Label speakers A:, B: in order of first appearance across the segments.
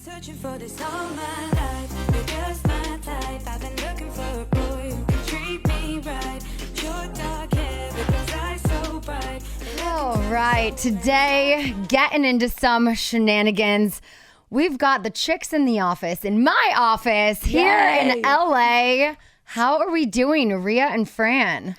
A: Searching for this all my life. You're just my type. I've been looking for a boy who can treat me right. Your dark hair, but those eyes so bright.
B: All right, today, getting into some shenanigans. We've got the chicks in the office, in my office, here in LA. How are we doing, Ria and Fran?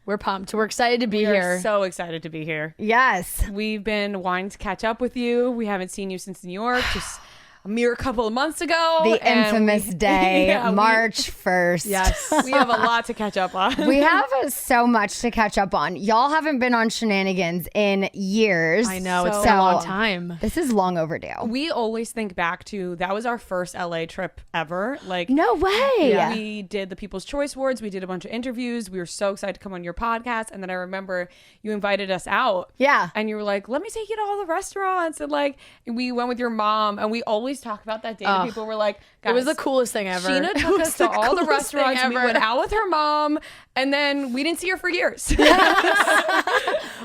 C: We're pumped. We're excited to be here.
D: We're so excited to be here.
B: Yes.
D: We've been wanting to catch up with you. We haven't seen you since New York, just a mere couple of months ago.
B: The infamous day, March 1st.
D: Yes. We have a lot to catch up on.
B: We have so much to catch up on. Y'all haven't been on shenanigans in years.
C: I know. It's been a long time.
B: This is long overdue.
D: We always think back to, that was our first LA trip ever. Like,
B: no way.
D: We did the People's Choice Awards. We did a bunch of interviews. We were so excited to come on your podcast. And then I remember you invited us out.
B: Yeah.
D: And you were like, let me take you to all the restaurants. And like, we went with your mom. And we always talk about that day. And people were like, guys,
C: it was the coolest thing ever.
D: Scheana took us to all the restaurants. We went out with her mom. And then we didn't see her for years.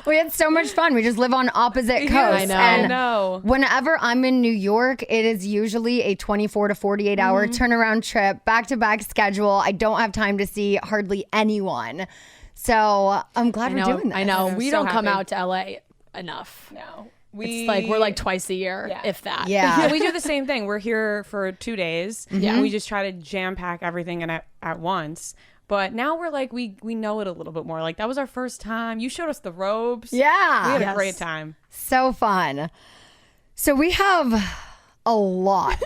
B: We had so much fun. We just live on opposite coasts.
D: I know.
B: And
D: I know.
B: whenever I'm in New York, it is usually a 24 to 48 hour turnaround trip, back-to-back schedule. I don't have time to see hardly anyone. So I'm glad we're doing this.
C: I know. We
D: so
C: don't come
D: happy.
C: out to LA enough.
D: No.
C: It's like we're like twice a year, if that.
B: Yeah.
D: We do the same thing. We're here for 2 days. Yeah. We just try to jam pack everything in at once. But now we're like, we know it a little bit more. Like, that was our first time. You showed us the robes.
B: Yeah.
D: We had a great time.
B: So fun. So we have a lot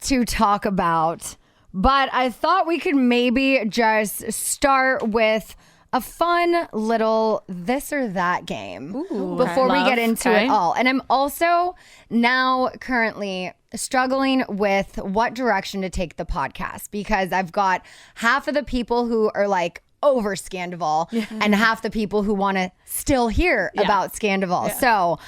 B: to talk about, but I thought we could maybe just start with a fun little this or that game before we get into it all. And I'm also now currently struggling with what direction to take the podcast, because I've got half of the people who are like over Scandoval and half the people who want to still hear about Scandoval. So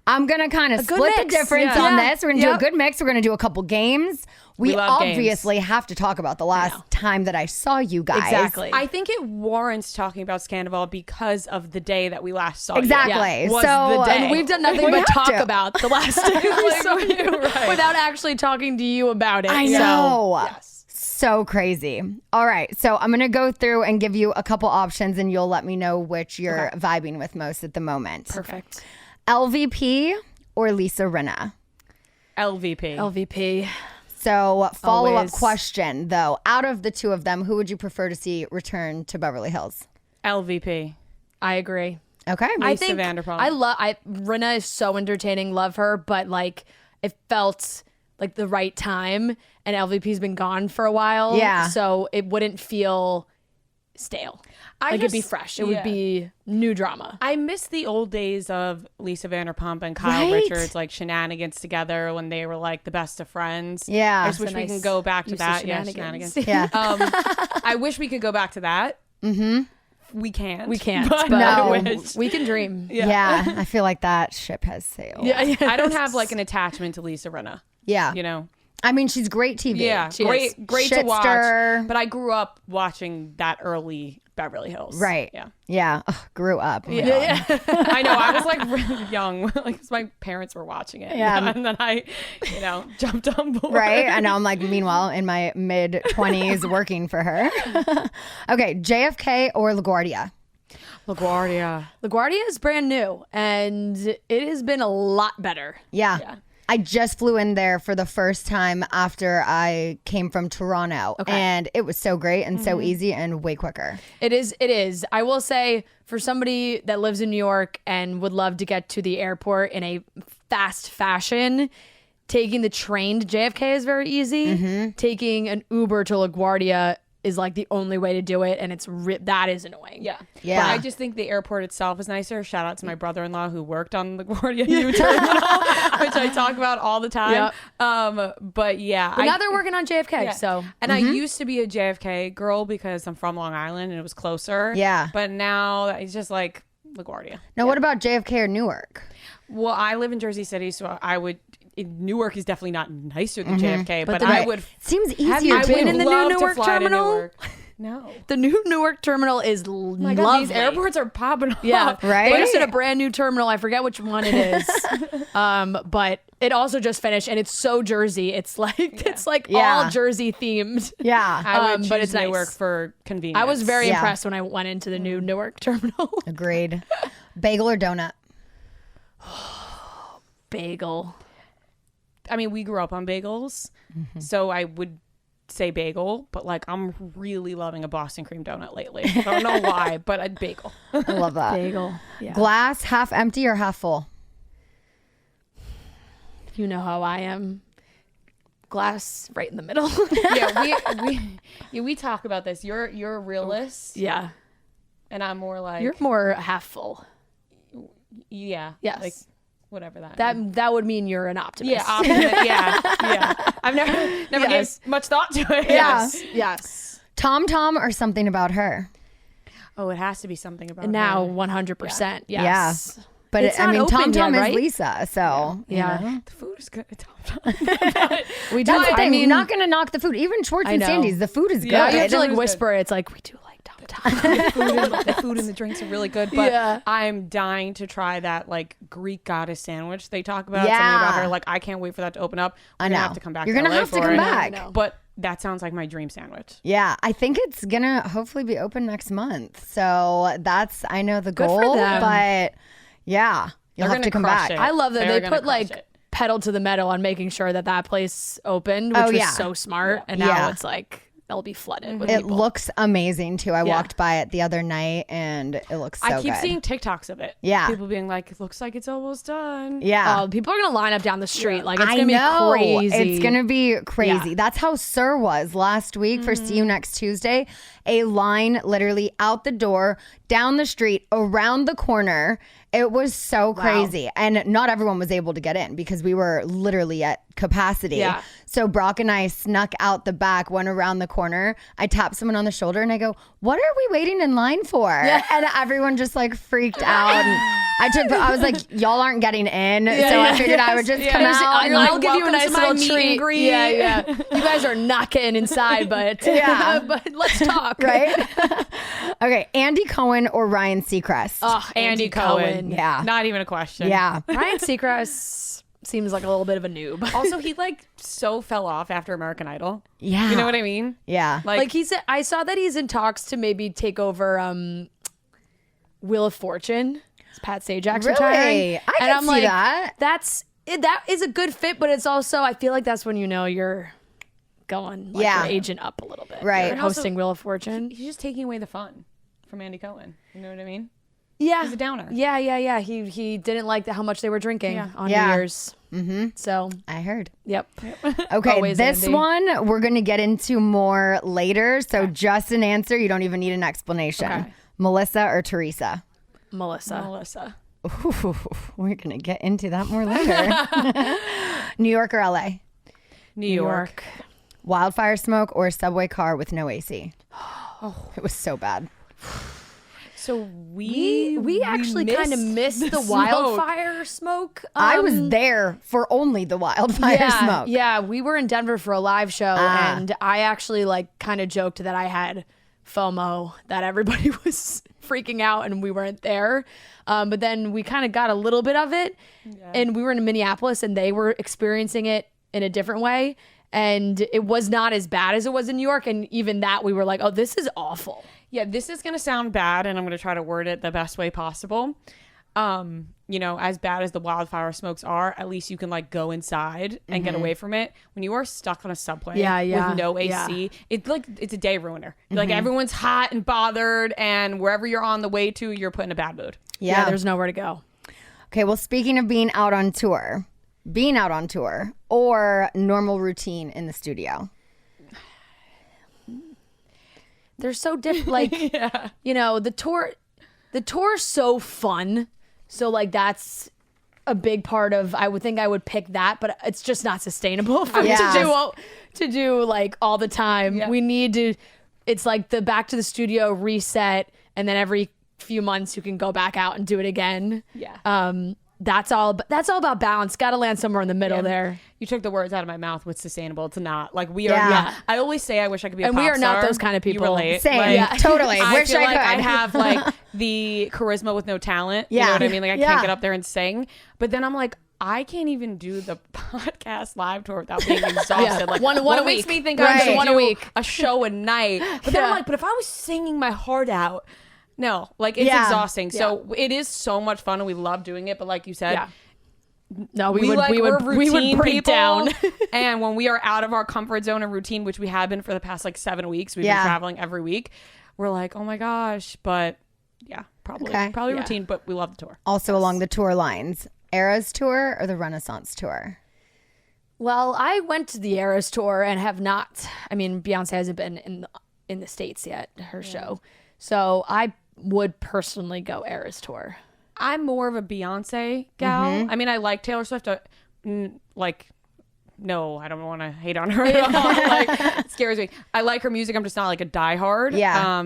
B: I'm going to kind of split the difference on this. We're going to do a good mix. We're going to do a couple games. We obviously have to talk about the last time that I saw you guys.
C: Exactly.
D: I think it warrants talking about Scandoval because of the day that we last saw
B: Exactly.
D: you. Was
B: So
D: the day.
C: And we've done nothing but talk about the last day we saw you without actually talking to you about it.
B: I know.
D: So, yes.
B: So crazy. All right. So I'm going to go through and give you a couple options and you'll let me know which you're vibing with most at the moment.
C: Perfect.
B: LVP or Lisa Rinna?
D: LVP.
C: LVP.
B: So follow-up
C: Always.
B: question, though. Out of the two of them, who would you prefer to see return to Beverly Hills?
D: LVP.
C: I agree.
B: Okay.
C: I
D: Lisa
C: think
D: Vanderpump.
C: Rinna is so entertaining, love her, but like it felt like the right time, and LVP's been gone for a while.
B: Yeah.
C: So it wouldn't feel stale. It'd be
D: just-
C: fresh. It would be new drama.
D: I miss the old days of Lisa Vanderpump and Kyle
B: Right?
D: Richards, like shenanigans together when they were like the best of friends.
B: Yeah.
D: I just wish we can go back to
C: use
D: that.
C: of
D: Yeah,
C: shenanigans.
D: shenanigans.
B: Yeah.
D: I wish we could go back to that. Mm-hmm. We can't.
C: We can't,
D: But
C: but
B: No.
D: I wish.
C: we can dream.
B: Yeah. I feel like that ship has sailed.
C: Yeah.
D: I don't have like an attachment to Lisa Rinna.
B: Yeah.
D: You know.
B: I mean, she's great TV.
D: Yeah,
C: She
D: great
C: is.
D: to watch.
B: Shitster.
D: But I grew up watching that early Beverly Hills.
B: Right.
D: Yeah.
B: Yeah. Ugh, grew up. Oh my God.
D: I know. I was like really young, like 'cause my parents were watching it.
B: Yeah.
D: And then I, jumped on board.
B: Right. And now I'm like, meanwhile, in my mid 20s working for her. Okay. JFK or LaGuardia?
D: LaGuardia.
C: LaGuardia is brand new, and it has been a lot better.
B: Yeah. I just flew in there for the first time after I came from Toronto. And it was so great and so easy and way quicker.
C: It is. It is. I will say, for somebody that lives in New York and would love to get to the airport in a fast fashion, taking the train to JFK is very easy. Taking an Uber to LaGuardia is like the only way to do it, and that is annoying.
D: Yeah.
B: Yeah.
D: But I just think the airport itself is nicer. Shout out to my brother-in-law who worked on the LaGuardia New Terminal, which I talk about all the time. But yeah.
C: But now they're working on JFK,
D: Yeah.
C: so.
D: And I used to be a JFK girl because I'm from Long Island and it was closer.
B: Yeah.
D: But now it's just like LaGuardia.
B: Now, what about JFK or Newark?
D: Well, I live in Jersey City, so Newark is definitely not nicer than JFK, but
C: the
D: I
C: right-
B: Seems
C: Have you
B: easier
C: been
B: too.
C: in the new
D: love to
C: Newark
D: fly to
C: terminal?
D: Newark. No.
C: The new Newark terminal is
D: My God,
C: lovely.
D: these airports are popping off.
C: Yeah,
B: Right?
C: They just did a brand new terminal. I forget which one it is, but it also just finished, and it's so Jersey. It's like
B: Yeah.
C: all Jersey themed.
B: Yeah.
D: I would choose
C: but it's nice.
D: Newark for convenience.
C: I was very
B: Yeah.
C: impressed when I went into the new Newark terminal.
B: Agreed. Bagel or donut?
C: Bagel.
D: I mean, we grew up on bagels, so I would say bagel, but like I'm really loving a Boston cream donut lately. I don't know why, but a bagel.
B: I love that.
C: Bagel. Yeah.
B: Glass half empty or half full?
C: You know how I am. Glass right in the middle.
D: We talk about this. You're a realist,
C: Yeah.
D: and I'm more like
C: You're more half full.
D: yeah,
C: Yes.
D: like whatever that means.
C: That would mean you're an optimist.
D: Yeah, optimist, yeah. I've never
C: Yes.
D: gave much thought to it.
C: Yes.
B: Tom Tom or something about her?
D: Oh, it has to be something about
C: And now
D: her.
C: 100%. Yes.
B: But
C: It's
B: I
C: not
B: mean,
C: open
B: Tom Tom
C: yet,
B: is
C: right?
B: Lisa, so you
C: Yeah.
B: know.
D: The food is good.
C: We do.
B: That's the
C: I
B: thing.
C: mean,
B: Not gonna knock the food. Even Schwartz
C: I
B: and
C: know.
B: Sandy's, the food is good.
C: you have to
D: It
C: like
D: was
C: whisper. It's like, we do like Tom Tom.
D: the food and the drinks are really good, but
C: Yeah.
D: I'm dying to try that like Greek goddess sandwich they talk about.
B: Yeah.
D: Something about her. Like I can't wait for that to open up.
B: I
D: We're
B: know.
D: gonna have to come back.
B: You're
D: to
B: gonna
D: LA
B: have to
D: for
B: come
D: it.
B: back.
C: I know.
D: But that sounds like my dream sandwich.
B: Yeah, I think it's gonna hopefully be open next month. So that's I know the
C: Good
B: goal,
C: for them.
B: but yeah, you'll
D: They're
B: have to come
D: gonna
B: back.
D: crush it.
C: I love that
D: They're
C: they
D: gonna
C: put like
D: crush it.
C: pedal to the metal on making sure that place opened, which
B: Oh,
C: was
B: yeah.
C: so smart. And now
B: Yeah.
C: it's like they'll be flooded with
B: It
C: people.
B: looks amazing too. I
C: Yeah.
B: walked by it the other night and it looks so
D: I keep
B: good.
D: seeing TikToks of it.
B: Yeah.
D: People being like, it looks like it's almost done.
B: Yeah.
C: Oh, people are gonna line up down the street. Like it's
B: I
C: gonna
B: know.
C: be crazy.
B: It's gonna be crazy.
C: Yeah.
B: That's how Sir was last week for See You Next Tuesday. A line literally out the door, down the street, around the corner. It was so crazy. And not everyone was able to get in because we were literally at capacity.
C: Yeah.
B: So Brock and I snuck out the back, went around the corner. I tapped someone on the shoulder and I go, "What are we waiting in line for?" And everyone just like freaked out. And I was like, "Y'all aren't getting in." So I figured I would just come
C: There's-
B: out.
C: I'll
D: like,
C: give you a
D: "Welcome
C: nice
D: to my
C: little
D: meet and
C: treat.
D: greet."
C: Yeah. You guys are not getting inside, but
B: Yeah.
C: but let's talk.
B: Right? Okay, Andy Cohen or Ryan Seacrest?
C: Oh,
D: Andy Cohen.
B: Yeah.
D: Not even a question.
B: Yeah.
C: Ryan Seacrest seems like a little bit of a noob.
D: Also, he like so fell off after American Idol.
B: Yeah.
D: You know what I mean?
B: Yeah.
C: Like I saw that he's in talks to maybe take over Wheel of Fortune. Pat Sajak's
B: Really?
C: retiring.
B: I can see that.
C: That is a good fit, but it's also I feel like that's when you know you're going like
B: Yeah.
C: your agent up a little bit.
B: Right.
C: You're
B: And
D: also,
C: hosting Wheel of Fortune.
D: He's just taking away the fun from Andy Cohen. You know what I mean?
C: Yeah.
D: He's a downer.
C: Yeah. He didn't like how much they were drinking on
B: Yeah.
C: New Year's. Mm-hmm. So,
B: I heard.
C: yep.
B: Okay,
C: Always
B: this
C: Andy.
B: one we're going to get into more later. So just an answer. You don't even need an explanation.
D: Okay.
B: Melissa or Teresa?
C: Melissa.
B: Ooh, we're going to get into that more later. New York or LA?
D: New York.
B: Wildfire smoke or subway car with no AC? Oh, it was so bad.
D: So we
C: actually kind of missed the
D: smoke.
C: wildfire smoke.
B: I was there for only the wildfire smoke.
C: Yeah, we were in Denver for a live show, and I actually like kind of joked that I had FOMO, that everybody was freaking out and we weren't there. But then we kind of got a little bit of it, and we were in Minneapolis, and they were experiencing it in a different way. And it was not as bad as it was in New York. And even that, we were like, oh, this is awful.
D: Yeah, this is going to sound bad, and I'm going to try to word it the best way possible. You know, as bad as the wildfire smokes are, at least you can like go inside and get away from it. When you are stuck on a subway with no AC, it's a day ruiner. Like everyone's hot and bothered, and wherever you're on the way to, you're put in a bad mood.
C: Yeah, there's nowhere to go.
B: Okay, well, speaking of being out on tour or normal routine in the studio?
C: They're so different. Like, you know, the tour's so fun. So like that's a big part of, I would think I would pick that, but it's just not sustainable for me to do like all the time.
D: Yeah.
C: We need to, it's like the back to the studio reset, and then every few months you can go back out and do it again.
D: Yeah.
C: that's all about balance. Got to land somewhere in the middle there.
D: You took the words out of my mouth with sustainable. It's not. Like we are.
B: Yeah.
D: I always say I wish I could be a
C: And
D: pop
C: we are not
D: star.
C: those kind of people.
D: You relate.
B: Same.
D: Like,
B: Yeah. Totally.
D: I
B: Wish
D: feel
B: I
D: like
B: could.
D: I have like the charisma with no talent.
B: Yeah.
D: You know what I mean? Like I
B: Yeah.
D: can't get up there and sing. But then I'm like, I can't even do the podcast live tour without being exhausted. Like
C: One
D: what
C: a
D: makes
C: week.
D: me think
B: Right.
D: I should
C: One a
D: do
C: week.
D: a show a night. But then I'm
C: Yeah.
D: like, but if I was singing my heart out, no, like it's
B: Yeah.
D: exhausting. So it is so much fun and we love doing it. But like you said.
C: Yeah. No,
D: We're
C: we would
D: routine
C: break
D: people.
C: down.
D: And when we are out of our comfort zone and routine, which we have been for the past like 7 weeks, we've
B: Yeah.
D: been traveling every week. We're like, oh my gosh, but yeah, probably
B: Okay.
D: probably
C: Yeah.
D: routine, but we love the tour.
B: Also along the tour lines, Eras tour or the Renaissance tour?
C: Well, I went to the Eras tour and have not. I mean, Beyonce hasn't been in the States yet, her show. So I would personally go Eras tour.
D: I'm more of a Beyonce gal.
B: Mm-hmm.
D: I mean, I like Taylor Swift. Like, no, I don't want to hate on her at all. Like, it scares me. I like her music. I'm just not like a diehard.
B: Yeah.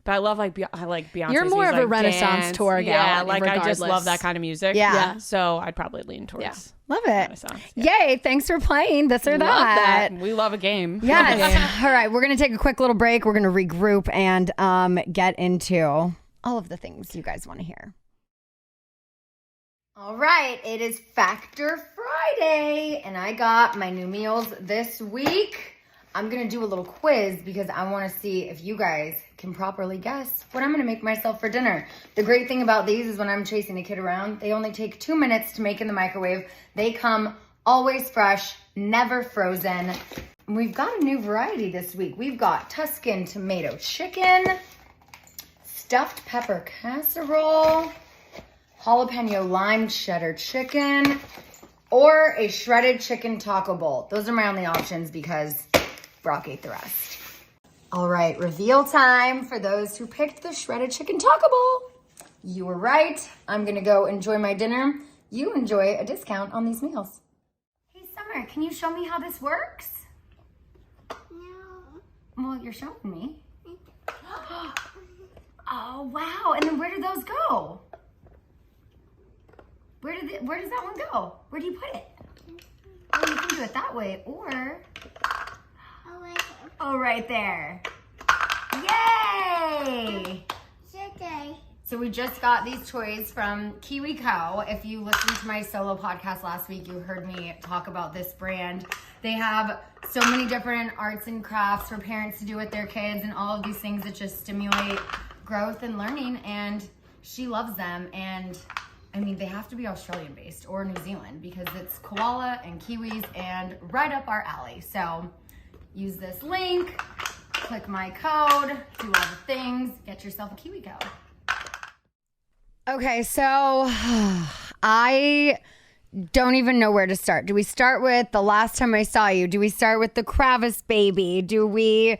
D: But I love I like Beyonce's
C: You're more of a
D: music,
C: Renaissance
D: dance.
C: tour gal,
D: Yeah, like I just
C: regardless.
D: love that kind of music.
B: Yeah.
D: So I'd probably lean towards
C: Yeah.
B: Love it.
D: Renaissance. Yeah.
B: Yay, thanks for playing this or
D: Love that.
B: that.
D: We love a game.
B: Yes. All right, we're going to take a quick little break. We're going to regroup and get into all of the things you guys want to hear. All right, it is Factor Friday, and I got my new meals this week. I'm going to do a little quiz because I want to see if you guys can properly guess what I'm going to make myself for dinner. The great thing about these is when I'm chasing a kid around, they only take 2 minutes to make in the microwave. They come always fresh, never frozen. And we've got a new variety this week. We've got Tuscan tomato chicken, stuffed pepper casserole, jalapeno lime cheddar chicken, or a shredded chicken taco bowl. Those are my only options because Brock ate the rest. All right, reveal time for those who picked the shredded chicken taco bowl. You were right. I'm gonna go enjoy my dinner. You enjoy a discount on these meals. Hey, Summer, can you show me how this works?
E: No.
B: Well, you're showing me. Oh, wow. And then where do those go? Where does that one go? Where do you put it? Oh, you can do it that way, or
E: Oh, wait.
B: oh, right there. Yay!
E: Today.
B: So we just got these toys from Kiwi Co. If you listened to my solo podcast last week, you heard me talk about this brand. They have so many different arts and crafts for parents to do with their kids and all of these things that just stimulate growth and learning, and she loves them. And I mean, they have to be Australian based or New Zealand because it's koala and kiwis and right up our alley. So use this link, click my code, do all the things, get yourself a Kiwi Co. Okay, so I don't even know where to start. Do we start with the last time I saw you? Do we start with the Kravis baby? Do we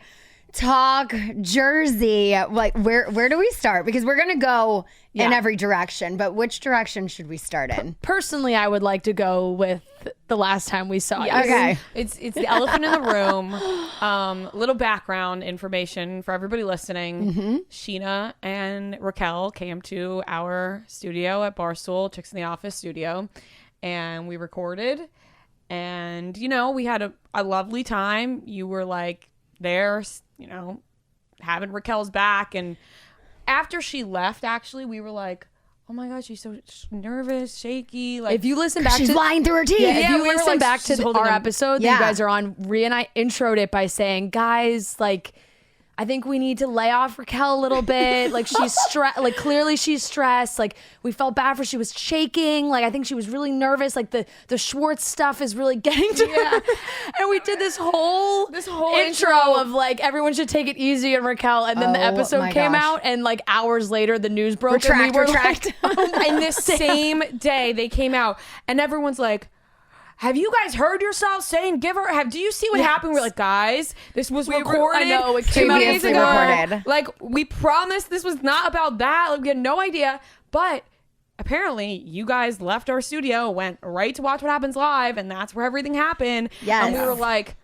B: talk Jersey? Like, where do we start? Because we're gonna go in every direction, but which direction should we start in?
C: Personally, I would like to go with the last time we saw you.
B: Okay.
D: It's the elephant in the room. Little background information for everybody listening. Scheana and Raquel came to our studio at Barstool, Chicks in the Office studio, and we recorded. And, you know, we had a lovely time. You were like there, you know, having Raquel's back. And after she left, actually, we were like, oh my gosh, she's so nervous, shaky. Like,
C: If you listen back
B: She's
C: to
B: lying through her teeth.
C: if
D: Yeah,
C: you
D: we were
C: listen
D: like,
C: back
D: she's
C: to
D: holding
C: our
D: them-
C: episode that
B: Yeah.
C: you guys are on, Ria and I introed it by saying, guys, like, I think we need to lay off Raquel a little bit. Like, she's stressed. Like, clearly she's stressed. Like, we felt bad for she was shaking. Like, I think she was really nervous. Like, the Schwartz stuff is really getting to her. And we did this whole intro of like, everyone should take it easy on Raquel. And then the
B: Oh,
C: episode
B: my
C: came
B: gosh.
C: out, and like hours later, the news broke.
B: Retract,
C: and we were
B: retract.
C: Like,
D: and this same day they came out, and everyone's like, have you guys heard yourself saying do you see what happened? We're like, guys, this was recorded.
C: I know, it came out
D: 2 days
B: Previously
D: ago.
B: recorded.
D: Like, we promised this was not about that. Like, we had no idea. But apparently you guys left our studio, went right to Watch What Happens Live, and that's where everything happened.
B: Yes.
D: And we were like,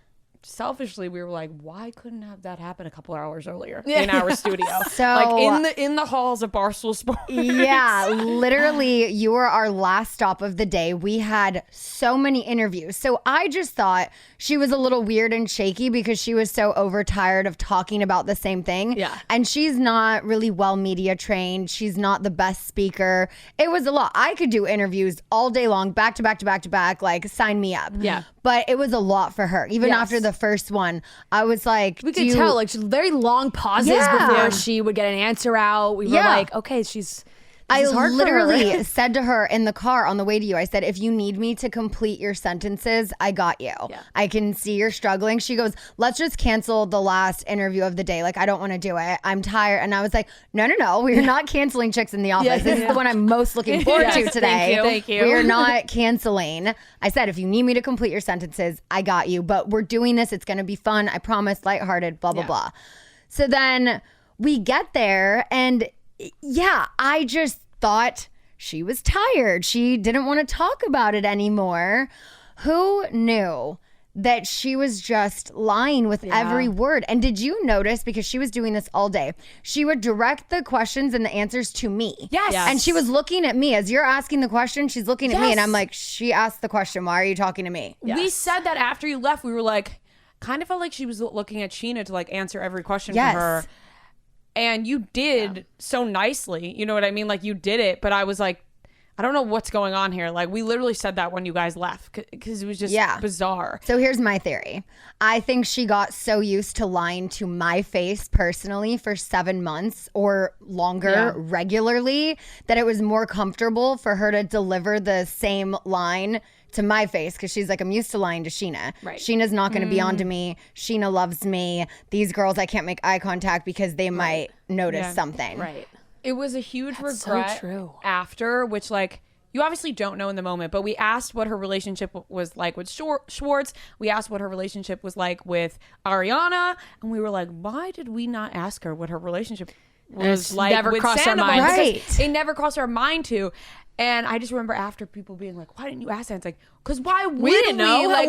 D: selfishly we were like, why couldn't have that happen a couple hours earlier in our studio?
B: So
D: like in the halls of Barstool Sports.
B: Yeah, literally, you were our last stop of the day. We had so many interviews. So I just thought she was a little weird and shaky because she was so overtired of talking about the same thing.
C: Yeah.
B: And she's not really well media trained. She's not the best speaker. It was a lot. I could do interviews all day long, back to back to back to back, like sign me up.
C: Yeah.
B: But it was a lot for her. Even after the first one, I was like,
C: We could tell, like, very long pauses before she would get an answer out. We were like, okay,
B: I
C: is hard for
B: literally
C: her.
B: said to her in the car on the way to you, I said, if you need me to complete your sentences, I got you.
C: Yeah.
B: I can see you're struggling. She goes, let's just cancel the last interview of the day. Like, I don't want to do it. I'm tired. And I was like, no. We're not canceling Chicks in the Office. This is the one I'm most looking forward to today.
D: Thank you.
B: We are not canceling. I said, if you need me to complete your sentences, I got you. But we're doing this. It's going to be fun. I promise, lighthearted, blah, blah, blah. So then we get there and I just thought she was tired. She didn't want to talk about it anymore. Who knew that she was just lying with every word? And did you notice, because she was doing this all day, she would direct the questions and the answers to me.
D: Yes.
B: And she was looking at me. As you're asking the question, she's looking at me and I'm like, she asked the question. Why are you talking to me?
D: We said that after you left. We were like, kind of felt like she was looking at Scheana to like answer every question for her. And you did so nicely. You know what I mean? Like, you did it. But I was like, I don't know what's going on here. Like, we literally said that when you guys left because it was just bizarre.
B: So here's my theory. I think she got so used to lying to my face personally for 7 months or longer regularly that it was more comfortable for her to deliver the same line to my face, because she's like, I'm used to lying to Scheana.
C: Right.
B: Sheena's not going to be on to me. Scheana loves me. These girls, I can't make eye contact because they might notice something.
C: Right.
D: It was a huge
C: so
D: regret
C: true.
D: after, which like you obviously don't know in the moment, but we asked what her relationship was like with Schwartz. We asked what her relationship was like with Ariana, and we were like, why did we not ask her what her relationship was like
C: never
D: with
C: crossed our
D: Sandoval?
C: minds.
D: Because it never crossed our mind to. And I just remember after people being like, why didn't you ask that? It's like, because why would we?
C: didn't know.
D: Like,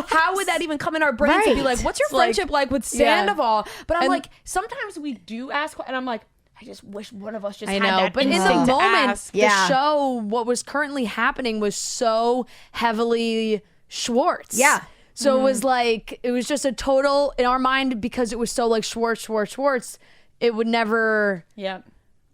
D: how would that even come in our brains to be like, what's your friendship like with Sandoval? But I'm like, sometimes we do ask, and I'm like, I just wish one of us just
C: I
D: had
C: know,
D: that
C: but in the
D: instinct to
C: moment,
D: ask.
C: the show, what was currently happening was so heavily Schwartz.
B: Yeah.
C: So it was like, it was just a total, in our mind, because it was so like Schwartz, it would never.
D: Yeah.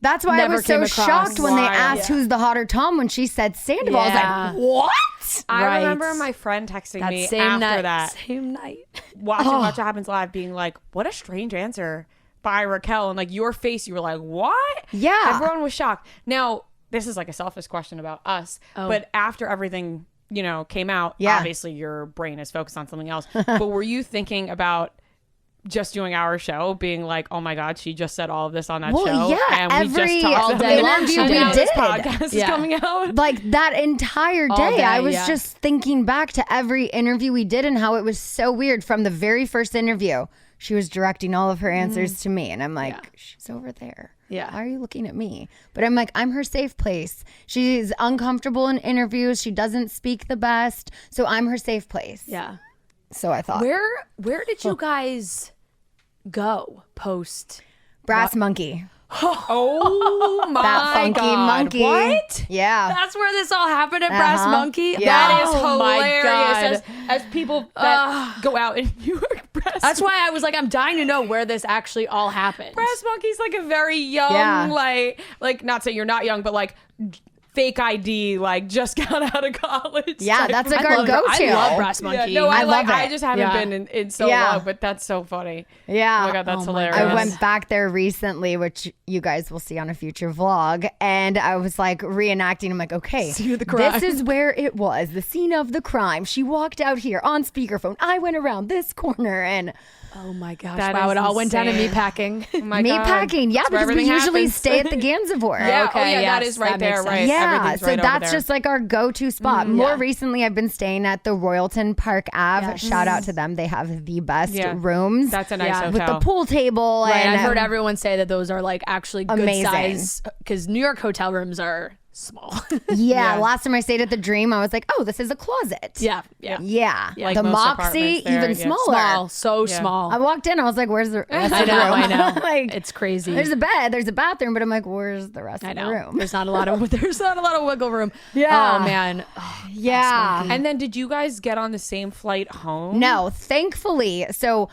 B: That's why
C: Never
B: I was so
C: came across.
B: shocked when they
D: Wild.
B: asked who's the hotter Tom when she said Sandoval. I was like, what?
D: I
C: Right.
D: remember my friend texting
C: That
D: me
C: same
D: after
C: night.
D: that,
C: Same night.
D: watching Watch What Happens Live, being like, what a strange answer by Raquel. And like your face, you were like, what?
B: Yeah.
D: Everyone was shocked. Now, this is like a selfish question about us, but after everything, you know, came out, obviously your brain is focused on something else. But were you thinking about just doing our show, being like, oh my God, she just said all of this on that show?
B: Yeah,
D: and we
B: every
D: just talked
C: all day long
B: interview
C: she
B: we
C: did.
D: this
B: did.
D: podcast is coming out.
B: Like that entire day,
C: day,
B: I was
C: yeah.
B: just thinking back to every interview we did and how it was so weird. From the very first interview, she was directing all of her answers to me. And I'm like, she's over there.
C: Yeah.
B: Why are you looking at me? But I'm like, I'm her safe place. She's uncomfortable in interviews. She doesn't speak the best. So I'm her safe place.
C: Yeah.
B: So I thought.
C: Where did you guys go post?
B: Brass Monkey.
D: Oh my
B: That funky
D: God.
B: monkey.
D: What?
B: Yeah.
C: That's where this all happened at Brass Monkey?
B: Yeah.
D: That is
C: Oh my
D: hilarious.
C: God.
D: As people that go out in New York,
C: That's why I was like, I'm dying to know where this actually all happened.
D: Brass Monkey's like a very young,
B: Yeah.
D: like not saying you're not young, but like fake ID, like just got out of college.
B: Yeah,
D: type
B: that's
D: of-
B: like our go-to.
C: I love Brass Monkey.
D: Yeah, no, I
B: love
D: I
B: it.
D: just haven't
C: Yeah.
D: been in so
B: Yeah.
D: long, but that's so funny.
B: Yeah.
D: Oh my God, that's hilarious.
B: I went back there recently, which you guys will see on a future vlog, and I was like reenacting. I'm like, okay,
C: Scene of the crime.
B: this is where it was, the scene of the crime. She walked out here on speakerphone. I went around this corner, and
C: Oh my gosh.
D: That
C: wow,
D: is
C: it all went down to
D: insane.
C: me packing.
D: Oh my
B: meat
D: God.
B: packing. Yeah,
D: That's where
B: because we
D: everything
B: usually
D: happens.
B: stay at the Gansevoort.
D: Yeah,
C: Okay,
D: oh yeah, that
C: yes,
D: is right
C: that
D: there,
C: makes
D: right?
C: sense.
B: Yeah,
D: Everything's
B: so
D: right over
B: that's
D: there.
B: just like our go-to spot. More recently, I've been staying at the Royalton Park Ave. Shout out to them; they have the best rooms.
D: That's a nice
C: Yeah.
B: with
D: hotel.
B: the pool table.
C: Right,
B: and
C: I've heard everyone say that those are like actually good
B: Amazing.
C: size because New York hotel rooms are small.
B: Yeah, last time I stayed at the Dream, I was like, oh, this is a closet.
C: Yeah.
B: Like
D: Like
B: the
D: most
B: Moxie,
D: apartments there,
B: even
D: yeah.
B: smaller.
C: So small.
B: I walked in, I was like, where's the rest
C: I
B: of the
C: know,
B: room?
C: I know.
B: Like,
C: It's crazy.
B: there's a bed, there's a bathroom, but I'm like, where's the rest
C: I
B: of
C: know.
B: the room?
C: There's not a lot of wiggle room.
B: Yeah.
C: Oh man.
B: Yeah.
D: And then did you guys get on the same flight home?
B: No, thankfully. So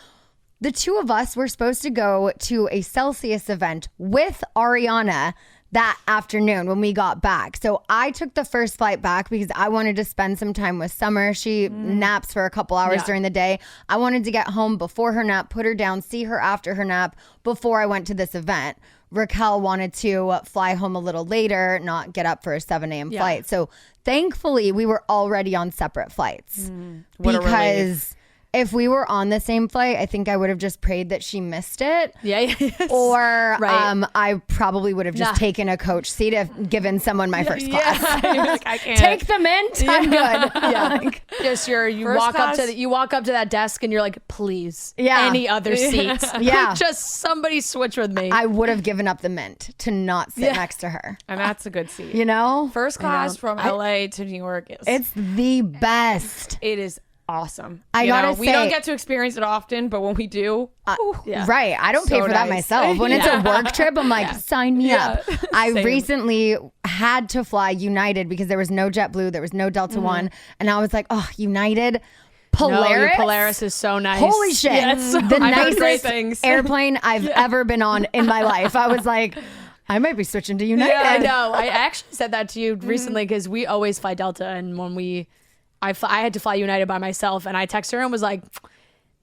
B: the two of us were supposed to go to a Celsius event with Ariana that afternoon when we got back. So I took the first flight back because I wanted to spend some time with Summer. She naps for a couple hours during the day. I wanted to get home before her nap, put her down, see her after her nap before I went to this event. Raquel wanted to fly home a little later, not get up for a 7 a.m. flight. So thankfully we were already on separate flights
D: What a relief.
B: because if we were on the same flight, I think I would have just prayed that she missed it.
C: Yeah.
B: Or
C: Right.
B: I probably would have just taken a coach seat if given someone my first class.
D: Like, I can't.
B: Take the mint. I'm good.
C: Yeah. Just you
D: First
C: walk
D: class.
C: up to you walk up to that desk and you're like, please,
B: Yeah.
C: any other seats.
B: Yeah.
C: Just somebody switch with me.
B: I would have given up the mint to not sit next to her.
D: And that's a good seat.
B: You know?
D: First class from LA to New York is
B: It's the best.
D: it is awesome.
B: I
D: You
B: gotta
D: know, we
B: say-
D: don't get to experience it often, but when we do,
B: Right. I don't pay
D: So
B: for that
D: nice.
B: myself. When it's a work trip, I'm like, sign me up. I
D: Same.
B: recently had to fly United because there was no JetBlue, there was no Delta One. And I was like, oh, United, Polaris.
C: Polaris is so nice.
B: Holy shit.
C: Yes.
B: The
D: I've heard great
B: nicest
D: things.
B: airplane I've ever been on in my life. I was like, I might be switching to United.
C: Yeah, I know. I actually said that to you recently because we always fly Delta, and when I had to fly United by myself, and I texted her and was like,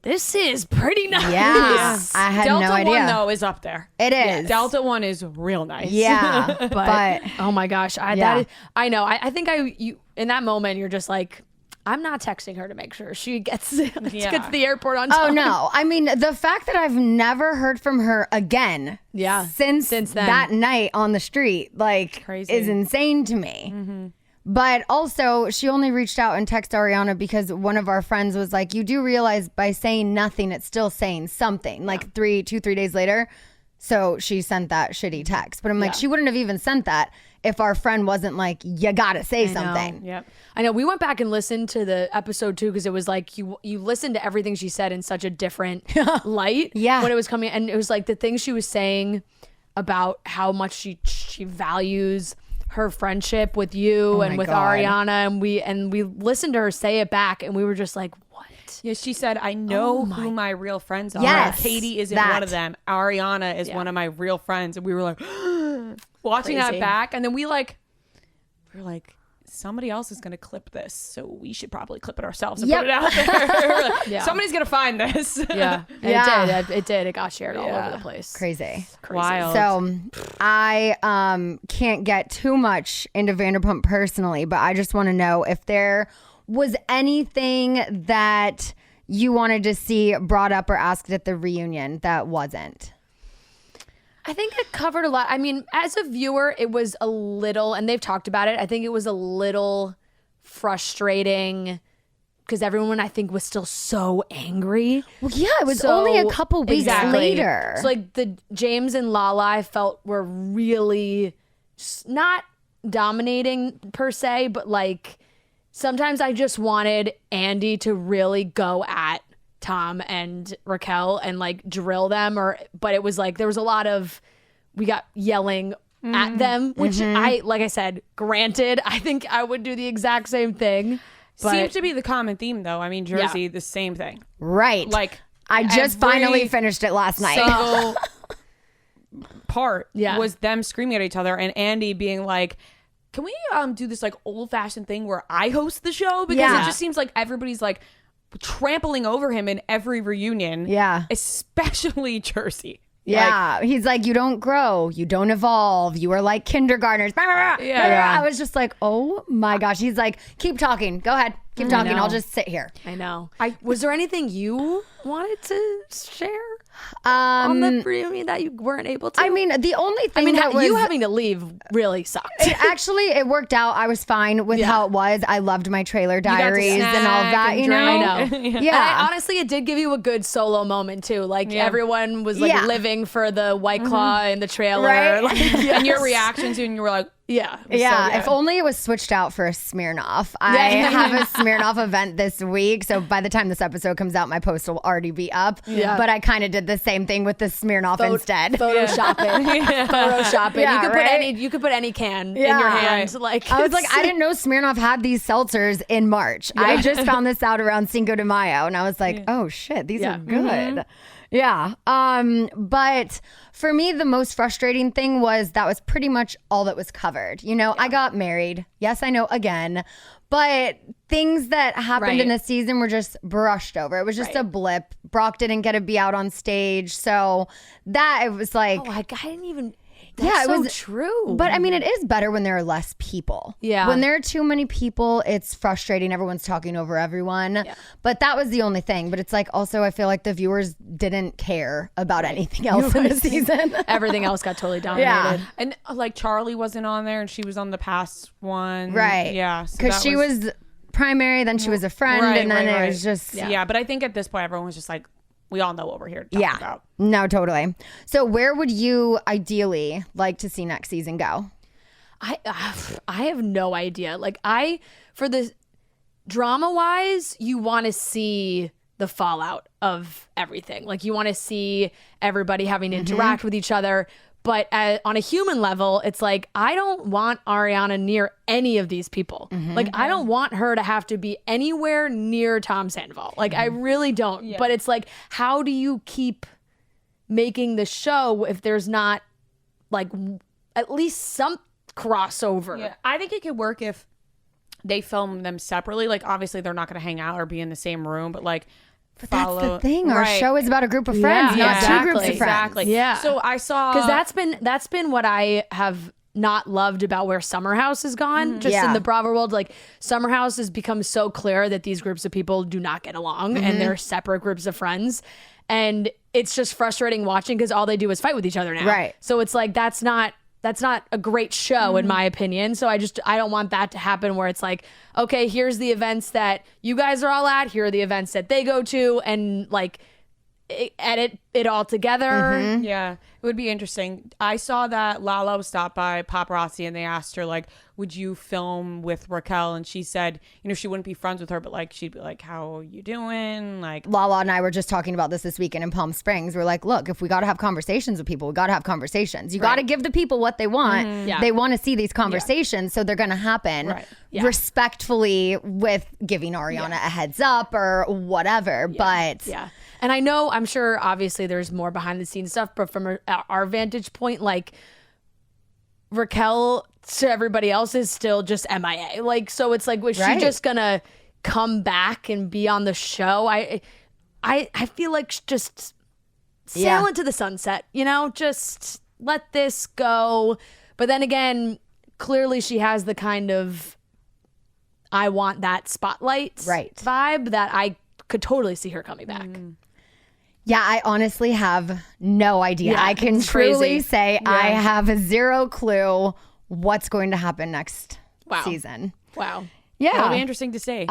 C: "This is pretty nice."
B: Yeah. I had
D: Delta
B: no idea.
D: One though is up there.
B: It is.
D: Delta One is real nice.
B: Yeah.
C: but, oh my gosh,
B: Yeah.
C: I know. I think you in that moment you're just like, I'm not texting her to make sure she gets to the airport on time.
B: Oh no. I mean, the fact that I've never heard from her again since
C: then.
B: that night on the street, like,
D: Crazy.
B: is insane to me. But also, she only reached out and texted Ariana because one of our friends was like, you do realize by saying nothing, it's still saying something. Like 3 days later. So she sent that shitty text. But I'm like, she wouldn't have even sent that if our friend wasn't like, you gotta say something.
D: Yep.
C: I know. We went back and listened to the episode too because it was like you listened to everything she said in such a different light.
B: Yeah.
C: When it was coming, and it was like the things she was saying about how much she values her friendship with you and
B: my
C: with
B: God.
C: Ariana, and we listened to her say it back, and we were just like, what?
D: Yeah, she said, I know who my real friends are.
B: Yes,
D: Katie isn't
B: that.
D: one of them. Ariana is one of my real friends. And we were like, watching that
C: Crazy.
D: back. And then we were like, somebody else is going to clip this. So we should probably clip it ourselves and
B: Yep.
D: put it out there. We're like,
C: Yeah.
D: Somebody's going to find this.
C: Yeah, and
B: Yeah.
C: it did. It got shared all over the place.
B: Crazy.
D: Wild.
B: So I can't get too much into Vanderpump personally, but I just want to know if there was anything that you wanted to see brought up or asked at the reunion that wasn't.
C: I think it covered a lot. I mean, as a viewer, it was a little, and they've talked about it, I think it was a little frustrating because everyone, I think, was still so angry.
B: Well, yeah, it was
C: So-
B: only a couple weeks
C: Exactly.
B: later.
C: So, like, the James and Lala, I felt were really not dominating per se, but like sometimes I just wanted Andy to really go at Tom and Raquel and like drill them, but it was like there was a lot of we got yelling at them, which like I said, granted, I think I would do the exact same thing. But
D: Seems to be the common theme, though. I mean, Jersey, the same thing.
B: right.
D: Like,
B: I just
D: every
B: finally finished it last night.
D: single part
C: Yeah.
D: was them screaming at each other and Andy being like, can we do this like old fashioned thing where I host the show? Because
B: Yeah.
D: it just seems like everybody's like trampling over him in every reunion.
B: Yeah.
D: Especially Jersey.
B: Yeah, he's like, you don't grow, you don't evolve, you are like kindergartners. Yeah. I was just like, oh my gosh. He's like, keep talking, go ahead, keep talking.
C: know.
B: I'll just sit here.
C: I know. Was there anything you wanted to share on the reunion that you weren't able to?
B: I mean, the only thing
C: I mean,
B: that was
C: you having to leave really sucked.
B: actually, it worked out. I was fine with how it was. I loved my trailer
D: got to
B: diaries and all
D: snack
B: that.
D: and
B: You know,
C: I
D: drink.
C: know.
B: Yeah.
C: And honestly, it did give you a good solo moment too. Like
D: Yeah.
C: everyone was like
B: Yeah.
C: living for the White Claw in the trailer.
B: Right.
C: Like,
D: And your reaction to it, and you were like,
C: Yeah. It was
B: Yeah,
C: so good.
B: if only it was switched out for a Smirnoff. I have a Smirnoff event this week, so by the time this episode comes out, my post will already be up.
C: Yeah.
B: But I kind of did the same thing with the Smirnoff instead.
C: Photoshop it. Photoshop it.
B: Yeah,
C: You could put any can in
B: Yeah.
C: your hand.
D: Right.
C: Like
B: I was like, I didn't know Smirnoff had these seltzers in March. I just found this out around Cinco de Mayo, and I was like, oh shit, these are good. Yeah. But for me, the most frustrating thing was that was pretty much all that was covered. You know, I got married. Yes, I know, again. But things that happened in the season were just brushed over. It was just a blip. Brock didn't get to be out on stage. So that, it was like...
C: Oh, I didn't even... That's
B: it
C: so
B: was
C: true.
B: But I mean, it is better when there are less people.
C: Yeah.
B: When there are too many people, it's frustrating. Everyone's talking over everyone. Yeah. But that was the only thing. But it's like, also, I feel like the viewers didn't care about anything else in the season.
C: Everything else got totally dominated.
B: Yeah.
D: And like Charlie wasn't on there, and she was on the past one.
B: Right.
D: Yeah. so
B: Because
D: that
B: she was primary, then she was a friend, and then it was just...
D: Yeah. But I think at this point, everyone was just like, we all know what we're here to talk about.
B: No, totally. So where would you ideally like to see next season go?
C: I have no idea. Like for the drama wise, you want to see the fallout of everything. Like you want to see everybody having to interact with each other. But on a human level, it's like, I don't want Ariana near any of these people. Like, I don't want her to have to be anywhere near Tom Sandoval. Like, I really don't. Yeah. But it's like, how do you keep making the show if there's not, like, at least some crossover?
D: Yeah. I think it could work if they film them separately. Like, obviously, they're not going to hang out or be in the same room, but, like,
B: But that's the thing. Our
D: Right.
B: show is about a group of friends, not two groups of friends.
D: Exactly.
C: Yeah.
D: So I saw...
C: Because that's been what I have not loved about where Summer House has gone. Just in the Bravo world, like Summer House has become so clear that these groups of people do not get along and they're separate groups of friends. And it's just frustrating watching because all they do is fight with each other now.
B: Right.
C: So it's like that's not a great show in my opinion. So I don't want that to happen where it's like, okay, here's the events that you guys are all at, here are the events that they go to, and like edit it all together.
D: Yeah, it would be interesting. I saw that Lala was stopped by paparazzi and they asked her, like, would you film with Raquel? And she said, you know, she wouldn't be friends with her, but like, she'd be like, how are you doing? Like,
B: Lala and I were just talking about this weekend in Palm Springs. We're like, look, if we got to have conversations with people, we got to have conversations. You got to give the people what they want.
C: Yeah.
B: They want to see these conversations, so they're going to happen respectfully with giving Ariana a heads up or whatever. But
C: And I'm sure obviously there's more behind the scenes stuff, but from our vantage point, like Raquel to everybody else is still just MIA. Like, so it's like, was she just gonna come back and be on the show? I feel like just sail into the sunset, you know, just let this go. But then again, clearly she has the kind of, I want that spotlight vibe that I could totally see her coming back.
B: yeah, I honestly have no idea.
C: Yeah,
B: I can
C: it's
B: truly
C: crazy.
B: say I have zero clue what's going to happen next season.
C: Wow.
B: Yeah.
D: it'll be interesting to see.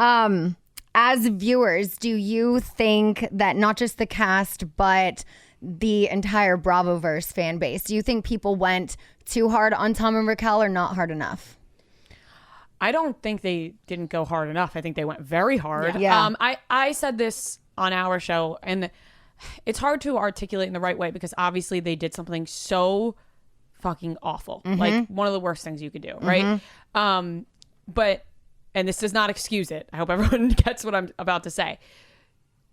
B: As viewers, do you think that not just the cast, but the entire Bravoverse fan base, do you think people went too hard on Tom and Raquel or not hard enough?
D: I don't think they didn't go hard enough. I think they went very hard.
B: Yeah.
D: I said this on our show, and it's hard to articulate in the right way because obviously they did something so fucking awful. Like one of the worst things you could do, right? But, and this does not excuse it. I hope everyone gets what I'm about to say.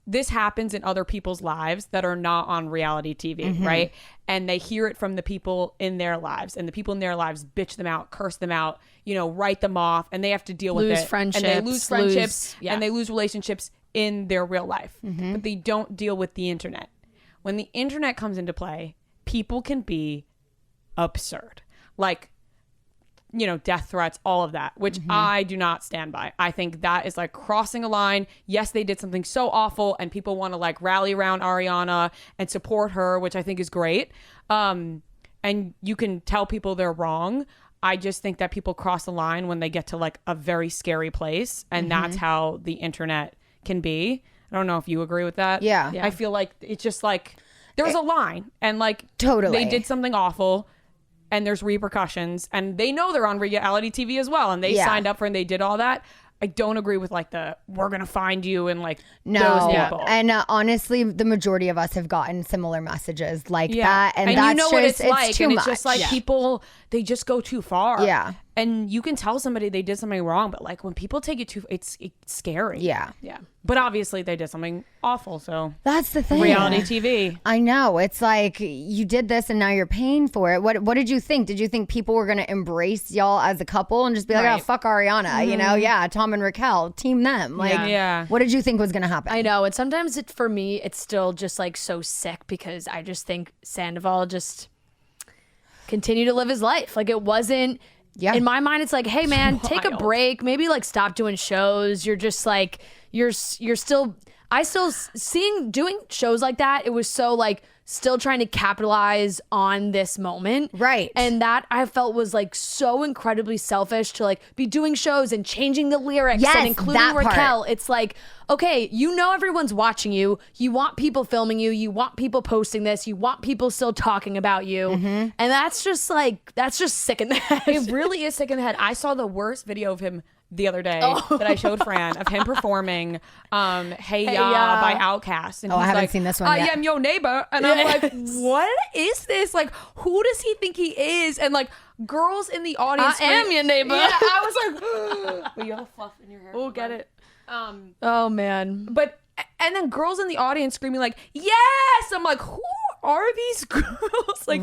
D: This happens in other people's lives that are not on reality TV, right? And they hear it from the people in their lives, and the people in their lives bitch them out, curse them out, you know, write them off, and they have to deal with
C: Lose
D: it.
C: friendships,
D: and they lose friendships,
C: yeah.
D: and they lose relationships in their real life, but they don't deal with the internet. When the internet comes into play, people can be absurd, like, you know, death threats, all of that, which I do not stand by. I think that is like crossing a line. Yes, they did something so awful and people want to like rally around Ariana and support her, which I think is great. And you can tell people they're wrong. I just think that people cross the line when they get to like a very scary place, and that's how the internet can be. I don't know if you agree with that.
B: Yeah.
D: I feel like it's just like there's a line, and like
B: Totally.
D: they did something awful. and there's repercussions, and they know they're on reality TV as well, and they signed up for and they did all that. I don't agree with like we're gonna find you and like those people.
B: And honestly, the majority of us have gotten similar messages like that, and
D: that's
B: you
D: know
B: just,
D: what it's like,
B: too
D: and
B: much.
D: it's just like people, they just go too far.
B: Yeah.
D: And you can tell somebody they did something wrong, but like when people take it too, it's scary.
B: Yeah.
D: But obviously they did something awful, so
B: That's the thing.
D: reality TV.
B: I know. It's like you did this and now you're paying for it. What did you think? Did you think people were going to embrace y'all as a couple and just be like, oh, fuck Ariana, you know? Yeah, Tom and Raquel, team them. Like, what did you think was going to happen?
C: I know. And sometimes for me, it's still just like so sick because I just think Sandoval just continued to live his life. Like it wasn't. Yeah. In my mind, it's like, hey man, take a break. Maybe like stop doing shows. You're just like, you're still. Doing shows like that. It was so like still trying to capitalize on this moment.
B: Right.
C: And that I felt was like so incredibly selfish to like be doing shows and changing the lyrics and including Raquel. It's like, okay, you know everyone's watching you. You want people filming you. You want people posting this. You want people still talking about you. And that's just sick in the head.
D: It really is sick in the head. I saw the worst video of him the other day that I showed Fran of him performing Hey Ya by Outkast. And
B: I haven't seen this one yet.
D: I am your neighbor. And I'm like, what is this? Like, who does he think he is? And like girls in the audience.
C: I am your neighbor.
D: Yeah, I was like, but you have a fluff in your hair.
C: Oh, get it. Oh man.
D: But and then girls in the audience screaming like, yes! I'm like, who are these girls? Like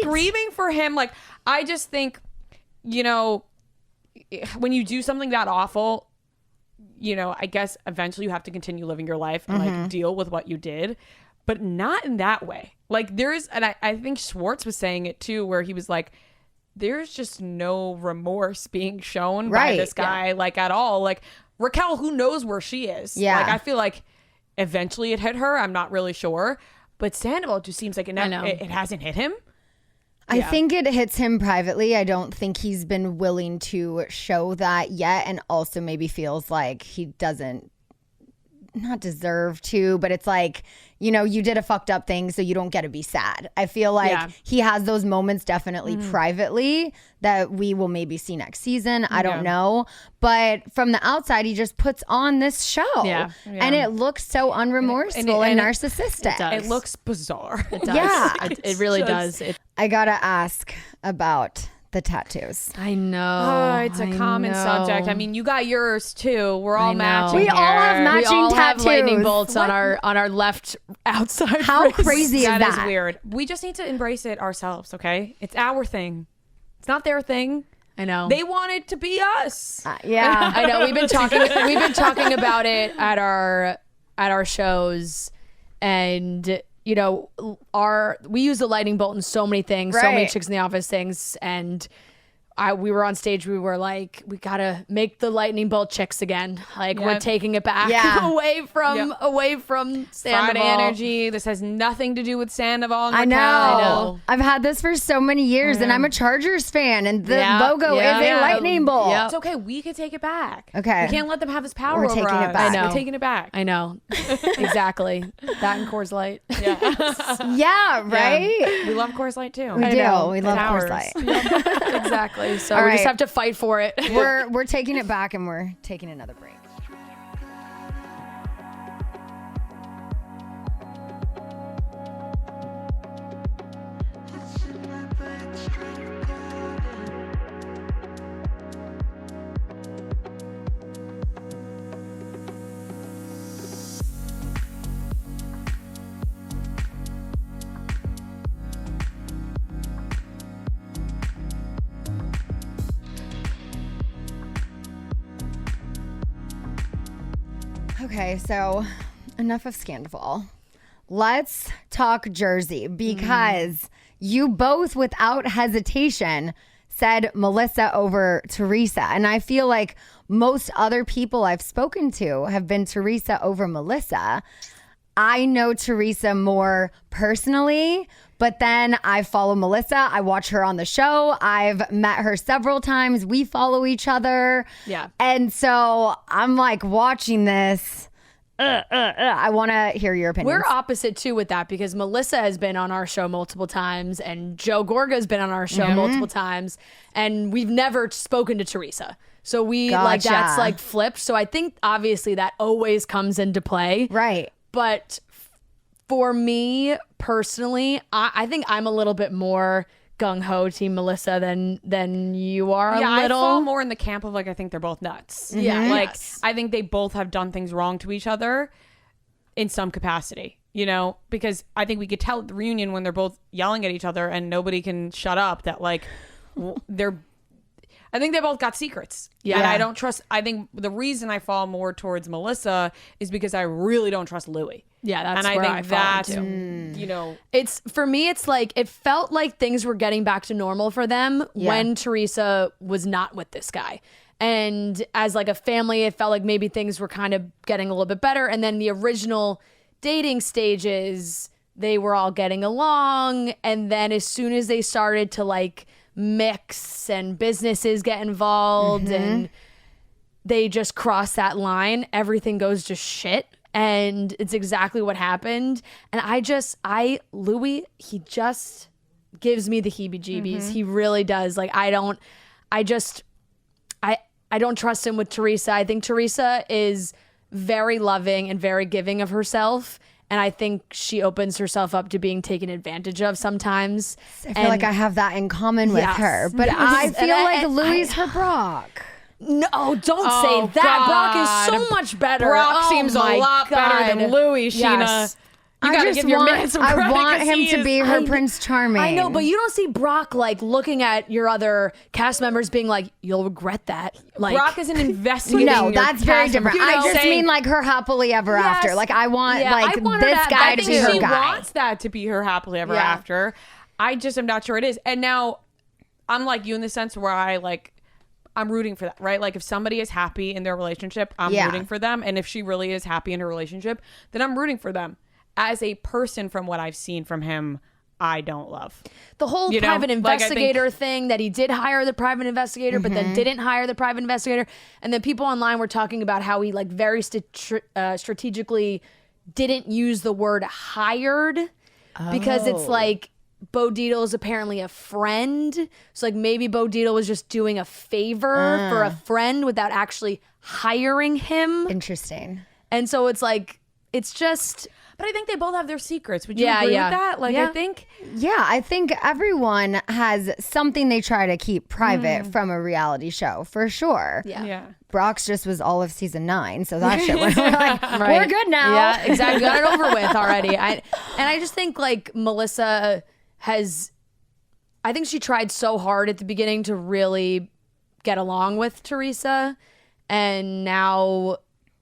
D: screaming for him. Like, I just think, you know, when you do something that awful, you know, I guess eventually you have to continue living your life and like deal with what you did, but not in that way. Like there's, and I think Schwartz was saying it too, where he was like, there's just no remorse being shown by this guy, like at all. Like Raquel, who knows where she is?
B: Yeah.
D: Like I feel like eventually it hit her. I'm not really sure, but Sandoval just seems like it hasn't hit him.
B: I think it hits him privately. I don't think he's been willing to show that yet, and also maybe feels like he doesn't not deserve to, but it's like, you know, you did a fucked up thing, so you don't get to be sad. I feel like he has those moments definitely privately that we will maybe see next season. I don't know. But from the outside, he just puts on this show. And it looks so unremorseful and narcissistic.
D: It looks bizarre.
C: It does.
B: Yeah.
C: It really does.
B: I gotta ask about the tattoos.
C: I know.
D: It's a common subject. I mean, you got yours too. We're all matching.
B: We all have matching
C: we all
B: tattoos.
C: have lightning bolts on our left outside.
B: How
C: wrist.
B: crazy is that?
D: That is weird. We just need to embrace it ourselves, okay? It's our thing. It's not their thing.
C: I know.
D: They want it to be us.
B: Yeah.
C: I know. We've been talking about it at our shows, and you know, we use the lightning bolt in so many things, so many Chicks in the Office things, and we were on stage. We were like, we gotta make the lightning bolt chicks again. Like we're taking it back away from Sandoval.
D: Friday energy. This has nothing to do with Sandoval. And
B: I know.
D: Raquel.
B: I've had this for so many years, and I'm a Chargers fan, and the logo is a lightning bolt.
D: It's okay. We could take it back.
B: Okay.
D: We can't let them have this power
B: We're
D: over
B: taking
D: us.
B: it back.
C: I know.
D: We're taking it back.
C: I know. Exactly. That and Coors Light.
B: Yeah, right?
D: We love Coors Light too.
B: We do.
D: know.
B: We
D: It's
B: love
D: ours.
B: Coors Light.
C: Exactly. So
B: All
C: we just
B: right.
C: have to fight for it.
B: We're taking it back, and we're taking another break. Okay, so enough of Scandoval. Let's talk Jersey, because you both, without hesitation, said Melissa over Teresa. And I feel like most other people I've spoken to have been Teresa over Melissa. I know Teresa more personally, but then I follow Melissa. I watch her on the show. I've met her several times. We follow each other.
C: Yeah.
B: And so I'm like watching this, I want to hear your opinion.
C: We're opposite too with that because Melissa has been on our show multiple times and Joe Gorga's been on our show multiple times and we've never spoken to Teresa. So we like
B: Gotcha.
C: that's like flipped. So I think obviously that always comes into play.
B: Right.
C: But for me personally, I think I'm a little bit more gung-ho team Melissa than you are a
D: I
C: little.
D: fall more in the camp of like I think they're both nuts.
C: Yeah,
D: like
C: yes.
D: I think they both have done things wrong to each other in some capacity. You know, because I think we could tell at the reunion when they're both yelling at each other and nobody can shut up that like they're. I think they both got secrets.
C: Yeah.
D: And I don't trust. I think the reason I fall more towards Melissa is because I really don't trust Louis.
C: Yeah, that's
D: and I
C: where
D: think
C: I fall
D: that's
C: into.
D: you know.
C: It's for me, it's like it felt like things were getting back to normal for them when Teresa was not with this guy. And as like a family, it felt like maybe things were kind of getting a little bit better. And then the original dating stages, they were all getting along. And then as soon as they started to like mix and businesses get involved and they just cross that line, everything goes to shit. And it's exactly what happened. And Louis, he just gives me the heebie-jeebies. He really does. Like, I don't trust him with Teresa. I think Teresa is very loving and very giving of herself. And I think she opens herself up to being taken advantage of sometimes.
B: I feel like I have that in common with
C: Yes,
B: her. But
C: yes.
B: I feel
C: And
B: like
C: and
B: Louis is her Brock.
C: No, don't
D: Oh,
C: say that. Brock is
D: God.
C: so much better.
D: Brock
C: Oh
D: seems a
C: my
D: lot better than
C: God.
D: Louis, Scheana.
C: Yes.
D: You gotta give your man some credit.
B: I want
D: 'cause
B: him
D: he
B: to
D: is-
B: be her Prince Charming.
C: I know, but you don't see Brock like looking at your other cast members being like, "You'll regret that." Like
D: Brock isn't investigating.
B: No,
D: your
B: that's very
D: cast
B: different.
D: members.
B: I just
D: Saying-
B: mean like her happily ever after. Like I want
C: Yeah,
B: like
C: I want her
B: this
C: to-
B: guy
C: I
B: to
C: think
B: be her
D: she
B: guy.
D: wants that to be her happily ever
C: Yeah.
D: after. I just am not sure it is. And now I'm like you in the sense where I'm rooting for that, right? Like if somebody is happy in their relationship, I'm
B: Yeah.
D: rooting for them. And if she really is happy in her relationship, then I'm rooting for them. As a person, from what I've seen from him, I don't love.
C: the whole
D: You know,
C: private
D: like, I think-
C: investigator thing that he did hire the private investigator, but then didn't hire the private investigator, and then people online were talking about how he like very strategically didn't use the word hired because it's like Bo Dietl is apparently a friend, so like maybe Bo Dietl was just doing a favor for a friend without actually hiring him,
B: Interesting.
C: and so it's like it's just.
D: But I think they both have their secrets. Would you
C: Yeah,
D: agree
C: yeah.
D: with that? Like
C: Yeah.
D: I think
B: Yeah, I think everyone has something they try to keep private from a reality show for sure.
C: Yeah.
B: Brock's just was all of season 9, so that shit we're like, we're good now.
C: Yeah, exactly. Got it over with already. I just think like Melissa has, I think she tried so hard at the beginning to really get along with Teresa, and now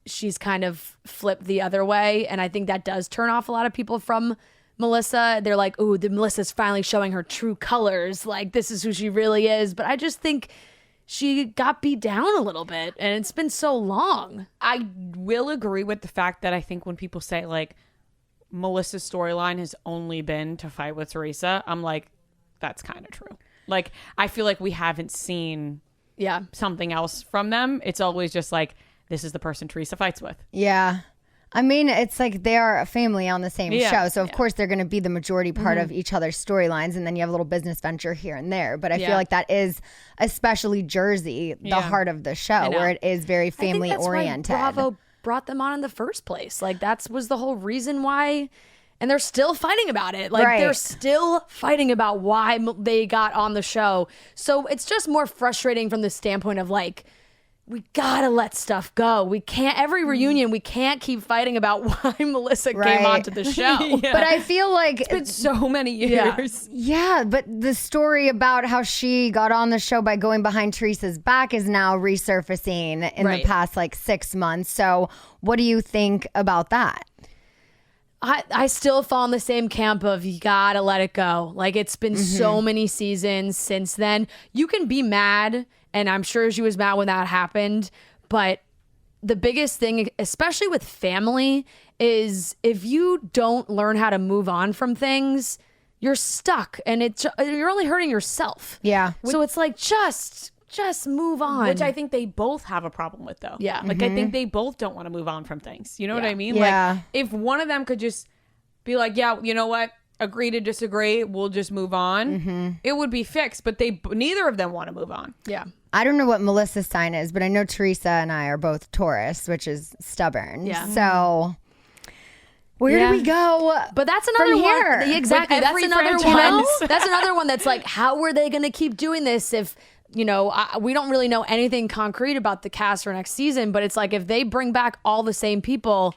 C: she's kind of flipped the other way, and I think that does turn off a lot of people from Melissa. They're like, "Ooh, Melissa's finally showing her true colors. Like this is who she really is." But I just think she got beat down a little bit, and it's been so long.
D: I will agree with the fact that I think when people say like Melissa's storyline has only been to fight with Teresa, I'm like, that's kind of true. Like I feel like we haven't seen
C: Yeah.
D: something else from them. It's always just like, this is the person Teresa fights with.
B: Yeah. I mean, it's like they are a family on the same
D: Yeah.
B: show. So, of course, they're going to be the majority part of each other's storylines. And then you have a little business venture here and there. But I feel like that is, especially Jersey, the
D: Yeah.
B: heart of the show,
D: know.
B: where it is very family
C: I think that's
B: oriented.
C: why Bravo brought them on in the first place. Like that was the whole reason why, and they're still fighting about it. Like
B: Right.
C: they're still fighting about why they got on the show. So it's just more frustrating from the standpoint of like, we gotta let stuff go. We can't, every reunion, we can't keep fighting about why Melissa
B: Right.
C: came onto the show.
B: But I feel like
D: It's been so many
C: Yeah.
D: years.
B: yeah, but the story about how she got on the show by going behind Teresa's back is now resurfacing in
C: Right.
B: the past like 6 months. So, what do you think about that?
C: I still fall in the same camp of you gotta let it go. Like it's been so many seasons since then. You can be mad, and I'm sure she was mad when that happened, but the biggest thing, especially with family, is if you don't learn how to move on from things, you're stuck, and you're only hurting yourself.
B: Yeah.
C: So it's like just just move on.
D: Which I think they both have a problem with, though.
C: Yeah.
D: Like, I think they both don't want to move on from things. You know what I mean?
B: Yeah.
D: Like, if one of them could just be like, yeah, you know what? Agree to disagree. We'll just move on. It would be fixed. But neither of them want to move on.
C: Yeah.
B: I don't know what Melissa's sign is, but I know Teresa and I are both Taurus, which is stubborn.
C: Yeah.
B: So where do we go?
C: But that's another
B: from
C: one.
B: here?
C: Exactly.
D: With
C: That's
D: every
C: another
D: franchise.
C: one. That's another one that's like, how are they going to keep doing this if, you know, we don't really know anything concrete about the cast for next season, but it's like if they bring back all the same people,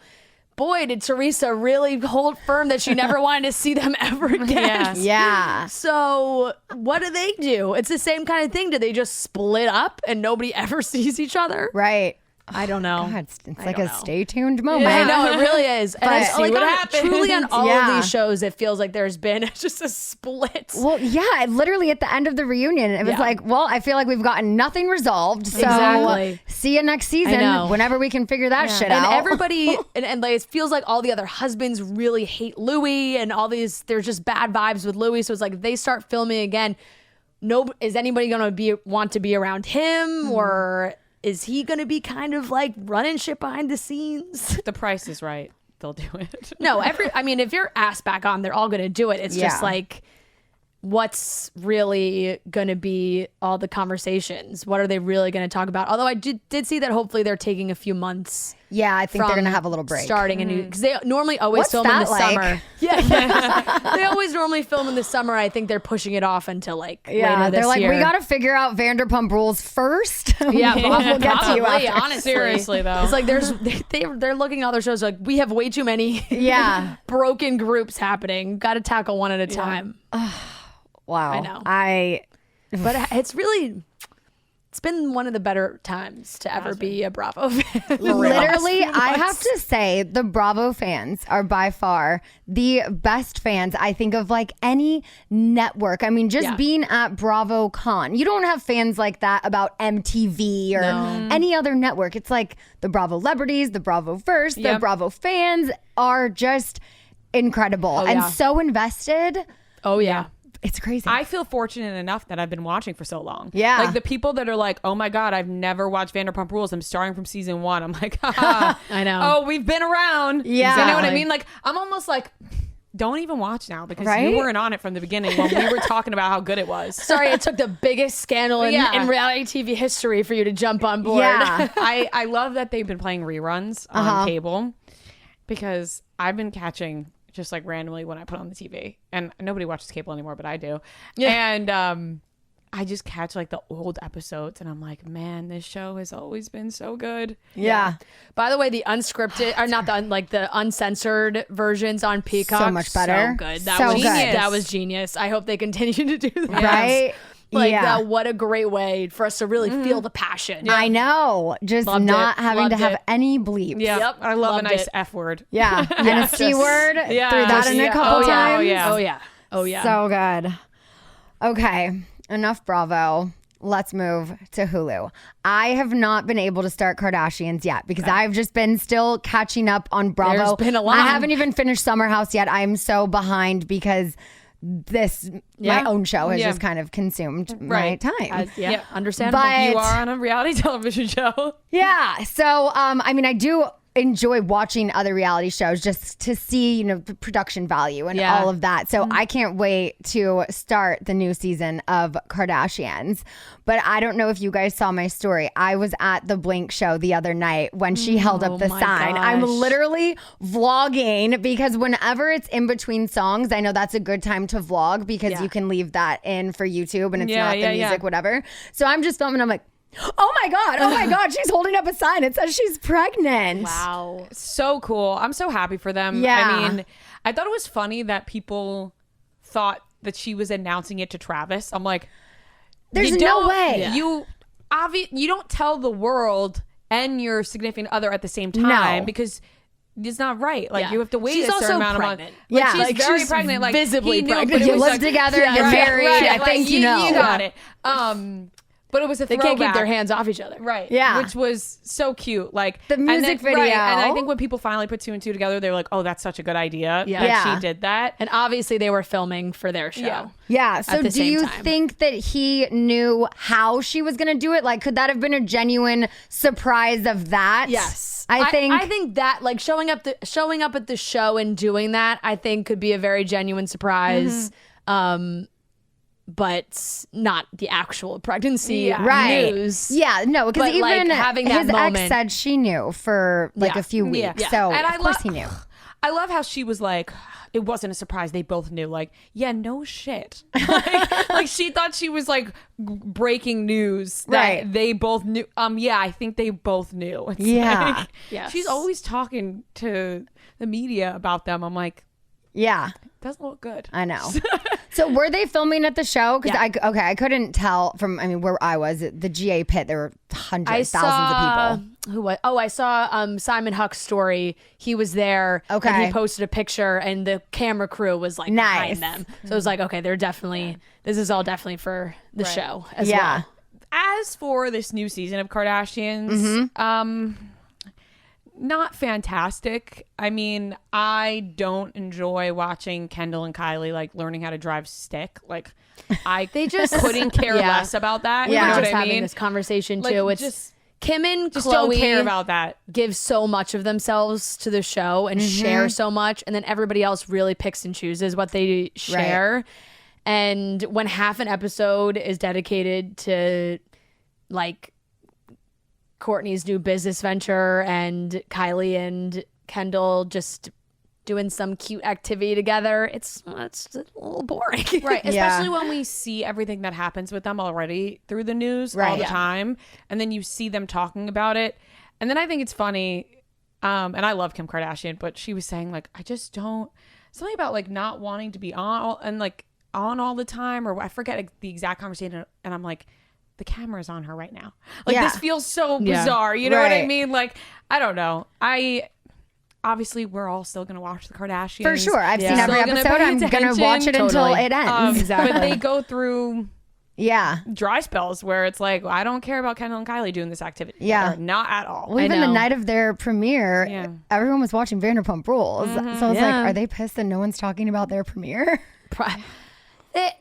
C: boy, did Teresa really hold firm that she never wanted to see them ever again.
D: Yes.
B: Yeah.
C: So what do? It's the same kind of thing. Do they just split up and nobody ever sees each other?
B: Right.
C: I don't know.
B: God, it's
C: I
B: like
C: don't
B: a
C: know.
B: stay tuned moment.
C: I know, it really is. And
B: But-
C: it's
B: See
C: like
D: what
C: on-
D: happens.
C: truly on all
B: Yeah.
C: of these shows, it feels like there's been just a split.
B: Well, yeah, literally at the end of the reunion, it was
C: Yeah.
B: like, well, I feel like we've gotten nothing resolved. So
C: Exactly.
B: see you next
C: I know.
B: season whenever we can figure that shit
C: And
B: out.
C: everybody, and like, it feels like all the other husbands really hate Louis, and all these, there's just bad vibes with Louis. So it's like if they start filming again, is anybody going to want to be around him, or is he going to be kind of like running shit behind the scenes?
D: The price is right. They'll do it.
C: No, I mean, if you're asked back on, they're all going to do it. It's just
B: Yeah.
C: like, what's really going to be all the conversations? What are they really going to talk about? Although I did see that hopefully they're taking a few months.
B: yeah, I think they're
C: from
B: going to have a little break.
C: starting a new, because they normally always
B: What's
C: film in the
B: that like?
C: summer. Yeah, they always normally film in the summer. I think they're pushing it off until like
B: Yeah,
C: later this
B: they're like,
C: year.
B: we got to figure out Vanderpump Rules first.
C: Yeah,
B: we'll get to you
C: probably,
B: after.
C: honestly.
D: Seriously, though.
C: It's like they're looking at other shows like, we have way too many
B: Yeah.
C: broken groups happening. Got to tackle one at a time.
B: Wow.
C: I know. But it's been one of the better times to ever be a Bravo fan.
B: Literally, I have to say the Bravo fans are by far the best fans I think of like any network. I mean, just
C: Yeah.
B: being at BravoCon, you don't have fans like that about MTV or any other network. It's like the Bravo celebrities, the Bravo verse, the
D: Yep.
B: Bravo fans are just incredible and
C: yeah.
B: so invested.
C: Oh yeah.
B: It's crazy.
D: I feel fortunate enough that I've been watching for so long.
B: Yeah.
D: Like the people that are like, oh my God, I've never watched Vanderpump Rules. I'm starting from season 1. I'm like, haha.
C: I know.
D: Oh, we've been around.
B: Yeah.
D: You know what I
C: Exactly.
D: mean? Like, I'm almost like, don't even watch now because
B: Right?
D: you weren't on it from the beginning when we were talking about how good it was.
C: Sorry, it took the biggest scandal in,
D: Yeah.
C: in reality TV history for you to jump on board.
B: Yeah.
D: I love that they've been playing reruns on cable because I've been catching just like randomly when I put on the TV, and nobody watches cable anymore, but I do.
C: Yeah.
D: And I just catch like the old episodes, and I'm like, man, this show has always been so good.
B: yeah.
C: By the way, the unscripted, or not the uncensored versions on Peacock,
B: So much better.
C: So good. That
B: So
C: was
B: good.
C: That was genius. I hope they continue to do that.
B: Right?
C: Like
B: yeah.
C: what a great way for us to really feel the passion.
B: I know. Just
C: Loved
B: not
C: it.
B: having to
C: Loved
B: have
C: it.
B: any bleeps.
D: Yeah,
C: Yep.
D: I love a
C: Loved
D: nice
C: it.
D: F word.
B: Yeah. And a C word.
D: Yeah.
B: Threw that in a
D: Yeah.
B: couple
D: Oh, yeah.
B: times.
D: Oh, yeah.
C: Oh yeah. Oh yeah.
B: So good. Okay. Enough Bravo. Let's move to Hulu. I have not been able to start Kardashians yet because I've just been still catching up on Bravo.
C: There's been a lot.
B: I haven't even finished Summer House yet. I'm so behind because my
C: Yeah.
B: own show has
D: Yeah.
B: just kind of consumed my
D: Right.
B: time.
C: yeah. Understandable.
B: But-
D: You are on a reality television show.
B: Yeah. So, I mean, I do enjoy watching other reality shows just to see, the production value and
C: Yeah.
B: all of that. So I can't wait to start the new season of Kardashians. But I don't know if you guys saw my story. I was at the Blink show the other night when she held up the
C: my
B: sign. I'm
C: gosh.
B: literally vlogging because whenever it's in between songs, I know that's a good time to vlog because
C: Yeah.
B: you can leave that in for YouTube and it's
D: Yeah,
B: not the
D: yeah, yeah.
B: music, whatever. So I'm just filming. I'm like, oh my God, she's holding up a sign. It says she's pregnant.
C: Wow.
D: So cool. I'm so happy for them.
B: Yeah.
D: I mean, I thought it was funny that people thought that she was announcing it to Travis. I'm like,
B: There's
D: you
B: no
D: don't-
B: way.
D: You don't tell the world and your significant other at the same time
B: No.
D: because it's not right. Like
C: Yeah.
D: you have to wait
C: She's
D: a certain
C: also
D: amount of
C: pregnant.
D: months. Like,
B: Yeah.
D: she's
B: Like,
D: very
C: she's
D: pregnant. Like
C: visibly
D: he knew,
C: pregnant.
D: but it
B: You
D: was
B: live
D: like-
B: together, you're married. I think you know.
D: You got it. But it was a
C: They
D: throwback.
C: can't keep their hands off each other.
D: Right.
B: Yeah.
D: Which was so cute. Like
B: The music
D: and
B: video.
D: Right. And I think when people finally put two and two together, they were like, oh, that's such a good idea
C: Yeah.
D: that
B: Yeah.
D: she did that.
C: And obviously they were filming for their show.
D: Yeah.
B: Yeah. So
C: the
B: do
C: same
B: you
C: time.
B: think that he knew how she was going to do it? Like, could that have been a genuine surprise of that?
C: Yes.
B: I
C: think that like showing up at the show and doing that, I think could be a very genuine surprise. But not the actual pregnancy
B: right.
C: news.
B: Yeah, no, because
C: But,
B: even
C: like, having that
B: his
C: moment-
B: ex said she knew for like
C: Yeah.
B: a few weeks.
D: Yeah.
B: So
D: And
B: of course he knew.
D: I love how she was like, it wasn't a surprise. They both knew. Like, yeah, no shit. like she thought she was like breaking news that
B: Right.
D: they both knew. Yeah, I think they both knew. It's
B: Yeah.
D: like,
C: Yes.
D: she's always talking to the media about them. I'm like,
B: Yeah,
D: doesn't look good.
B: I know. So were they filming at the show? Because I couldn't tell from where I was at the GA pit. There were hundreds, thousands of people.
C: Who was? Oh, I saw Simon Huck's story. He was there.
B: Okay.
C: And he posted a picture, and the camera crew was like
B: Nice.
C: behind them. So it was like, okay, they're definitely. This is all definitely for the show as
B: Yeah.
C: well.
D: As for this new season of Kardashians, not fantastic. I mean, I don't enjoy watching Kendall and Kylie like learning how to drive stick. Like, they just couldn't care
C: Yeah.
D: less about that.
C: We
D: You
C: were
D: know
C: just
D: what I
C: having
D: mean?
C: this conversation
D: Like,
C: too. It's
D: just
C: Kim and
D: just
C: Chloe
D: don't care about that.
C: give so much of themselves to the show and share so much, and then everybody else really picks and chooses what they share. And when half an episode is dedicated to like Kourtney's new business venture and Kylie and Kendall just doing some cute activity together, it's a little boring.
D: Right.
B: Yeah.
D: Especially when we see everything that happens with them already through the news all
B: Right.
D: the
B: Yeah.
D: time. And then you see them talking about it. And then I think it's funny. And I love Kim Kardashian, but she was saying like, I just don't, something about like not wanting to be on all the time, or I forget the exact conversation. And I'm like, the camera's on her right now. Like
B: Yeah.
D: this feels so
C: Yeah.
D: bizarre. You know what I
B: Right.
D: mean? Like, I don't know. Obviously we're all still going to watch the Kardashians.
B: For sure. I've seen
C: Yeah.
B: every
D: Still gonna
B: episode.
D: pay
B: I'm going to watch it
D: attention.
B: until
C: Totally.
B: it ends.
C: Exactly.
D: But they go through
B: Yeah.
D: dry spells where it's like, I don't care about Kendall and Kylie doing this activity.
B: Yeah.
D: Or not at all.
B: Well, even the
C: know.
B: night of their premiere,
D: Yeah.
B: everyone was watching Vanderpump Rules. So I was
C: Yeah.
B: like, are they pissed that no one's talking about their premiere?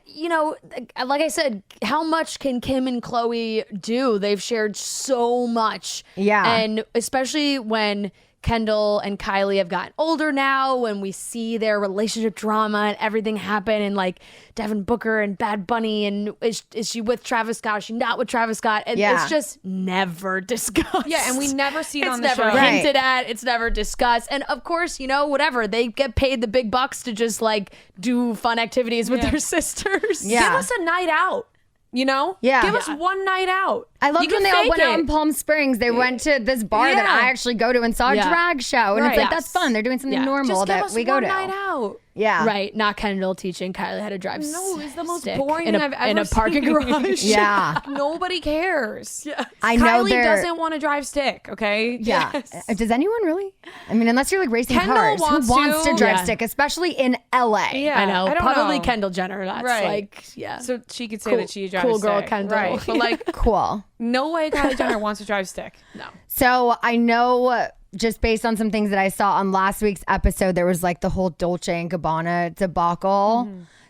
C: You know, like I said, how much can Kim and Chloe do? They've shared so much.
B: Yeah.
C: And especially when Kendall and Kylie have gotten older now, when we see their relationship drama and everything happen, and like Devin Booker and Bad Bunny, and is she with Travis Scott? Is she not with Travis Scott? And
B: Yeah.
C: it's just never discussed.
D: Yeah, and we never see it
C: It's
D: on the
C: never
D: show.
B: Right.
C: hinted at. It's never discussed. And of course, you know, whatever. They get paid the big bucks to just like do fun activities with their sisters.
B: Yeah.
D: Give us a night out. You know?
B: Yeah.
D: Give us one night out.
B: I loved
D: You
B: when
D: can
B: they all
D: fake
B: went out
D: it.
B: in Palm Springs. They went to this bar that
D: Yeah.
B: I actually go to and saw a
C: Yeah.
B: drag show. And
D: Right.
B: it's like,
D: Yes.
B: that's fun. They're doing something
C: Yeah.
B: normal
D: Just give
B: that
D: us
B: we go
D: one
B: to.
D: night out.
B: Yeah.
C: Right, not Kendall teaching Kylie how to drive.
D: No, it's the most
C: stick
D: boring
C: in a,
D: thing I've ever
C: in a parking
D: seen.
C: garage.
B: Yeah.
D: Nobody cares.
B: I know
D: Kylie
B: they're.
D: doesn't want to drive stick, okay?
B: Yeah. Does anyone really? I mean, unless you're like racing
D: Kendall
B: cars,
D: wants
B: who wants to
D: to.
B: drive
C: Yeah.
B: stick, especially in LA?
D: Yeah.
C: I know.
D: I don't
C: Probably
D: know.
C: Kendall Jenner. That's
D: Right.
C: like, yeah.
D: So she could say
C: Cool-
D: that she drives
C: cool girl
D: stick.
C: Kendall.
D: Right. But like,
B: Cool.
D: no way Kylie Jenner wants to drive stick. No.
B: So I know just based on some things that I saw on last week's episode, there was like the whole Dolce and Gabbana debacle.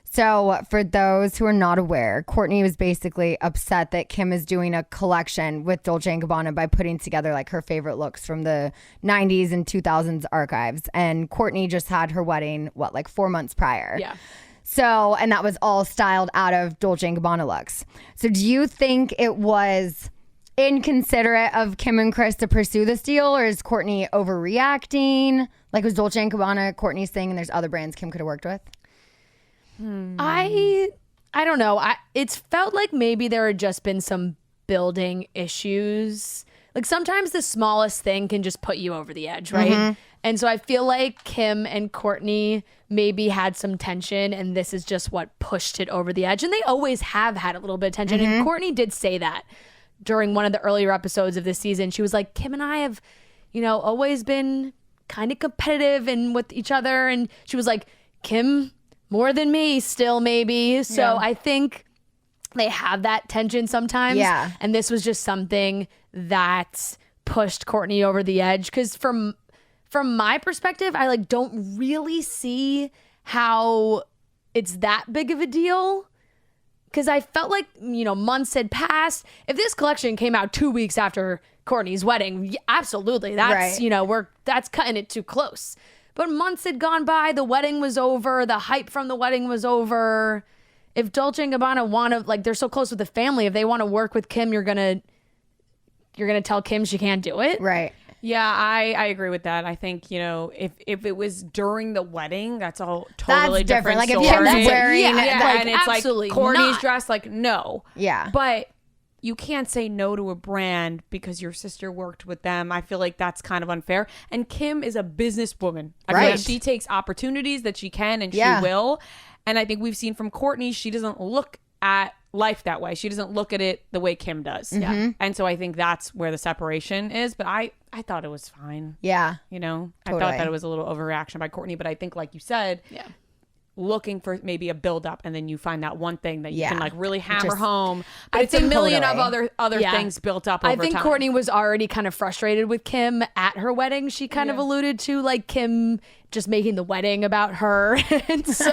B: So for those who are not aware, Kourtney was basically upset that Kim is doing a collection with Dolce and Gabbana by putting together like her favorite looks from the 90s and 2000s archives. And Kourtney just had her wedding, like 4 months prior.
C: Yeah.
B: So, and that was all styled out of Dolce & Gabbana looks. So do you think it was inconsiderate of Kim and Chris to pursue this deal, or is Kourtney overreacting? Like, was Dolce & Gabbana Kourtney's thing and there's other brands Kim could have worked with?
C: I don't know. It's felt like maybe there had just been some building issues. Like sometimes the smallest thing can just put you over the edge, right? And so I feel like Kim and Kourtney maybe had some tension, and this is just what pushed it over the edge. And they always have had a little bit of tension. And Kourtney did say that during one of the earlier episodes of this season. She was like, Kim and I have, you know, always been kind of competitive and with each other. And she was like, Kim more than me still maybe. So I think they have that tension sometimes.
B: Yeah.
C: And this was just something that pushed Courtney over the edge. Because from my perspective, I like don't really see how it's that big of a deal. Because I felt like, months had passed. If this collection came out 2 weeks after Courtney's wedding, absolutely. That's,
B: Right.
C: that's cutting it too close. But months had gone by. The wedding was over. The hype from the wedding was over. If Dolce & Gabbana want to, like, they're so close with the family. If they want to work with Kim, you're gonna tell Kim she can't do it.
B: Right.
D: Yeah, I agree with that. I think, if it was during the wedding, that's all totally
B: That's different. Like, if
D: story.
B: Kim's wearing-
C: Yeah, like,
D: and it's like
C: absolutely
D: Courtney's
C: not.
D: dress, like, no.
B: Yeah.
D: But you can't say no to a brand because your sister worked with them. I feel like that's kind of unfair. And Kim is a businesswoman. I feel
B: Right.
D: like she takes opportunities that she can and
B: Yeah.
D: she will. And I think we've seen from Courtney, she doesn't look at life that way. She doesn't look at it the way Kim does.
B: Mm-hmm.
D: Yeah. And so I think that's where the separation is. But I thought it was fine.
B: Yeah.
D: I thought
B: Totally.
D: that it was a little overreaction by Courtney. But I think, like you said, looking for maybe a build-up, and then you find that one thing that you can like really hammer
B: Just-
D: home. But
C: I
D: it's a
C: think
D: million
B: totally.
D: of other
C: Yeah.
D: things built up over
C: I think
D: time.
C: Courtney was already kind of frustrated with Kim at her wedding. She kind of alluded to like Kim just making the wedding about her. And so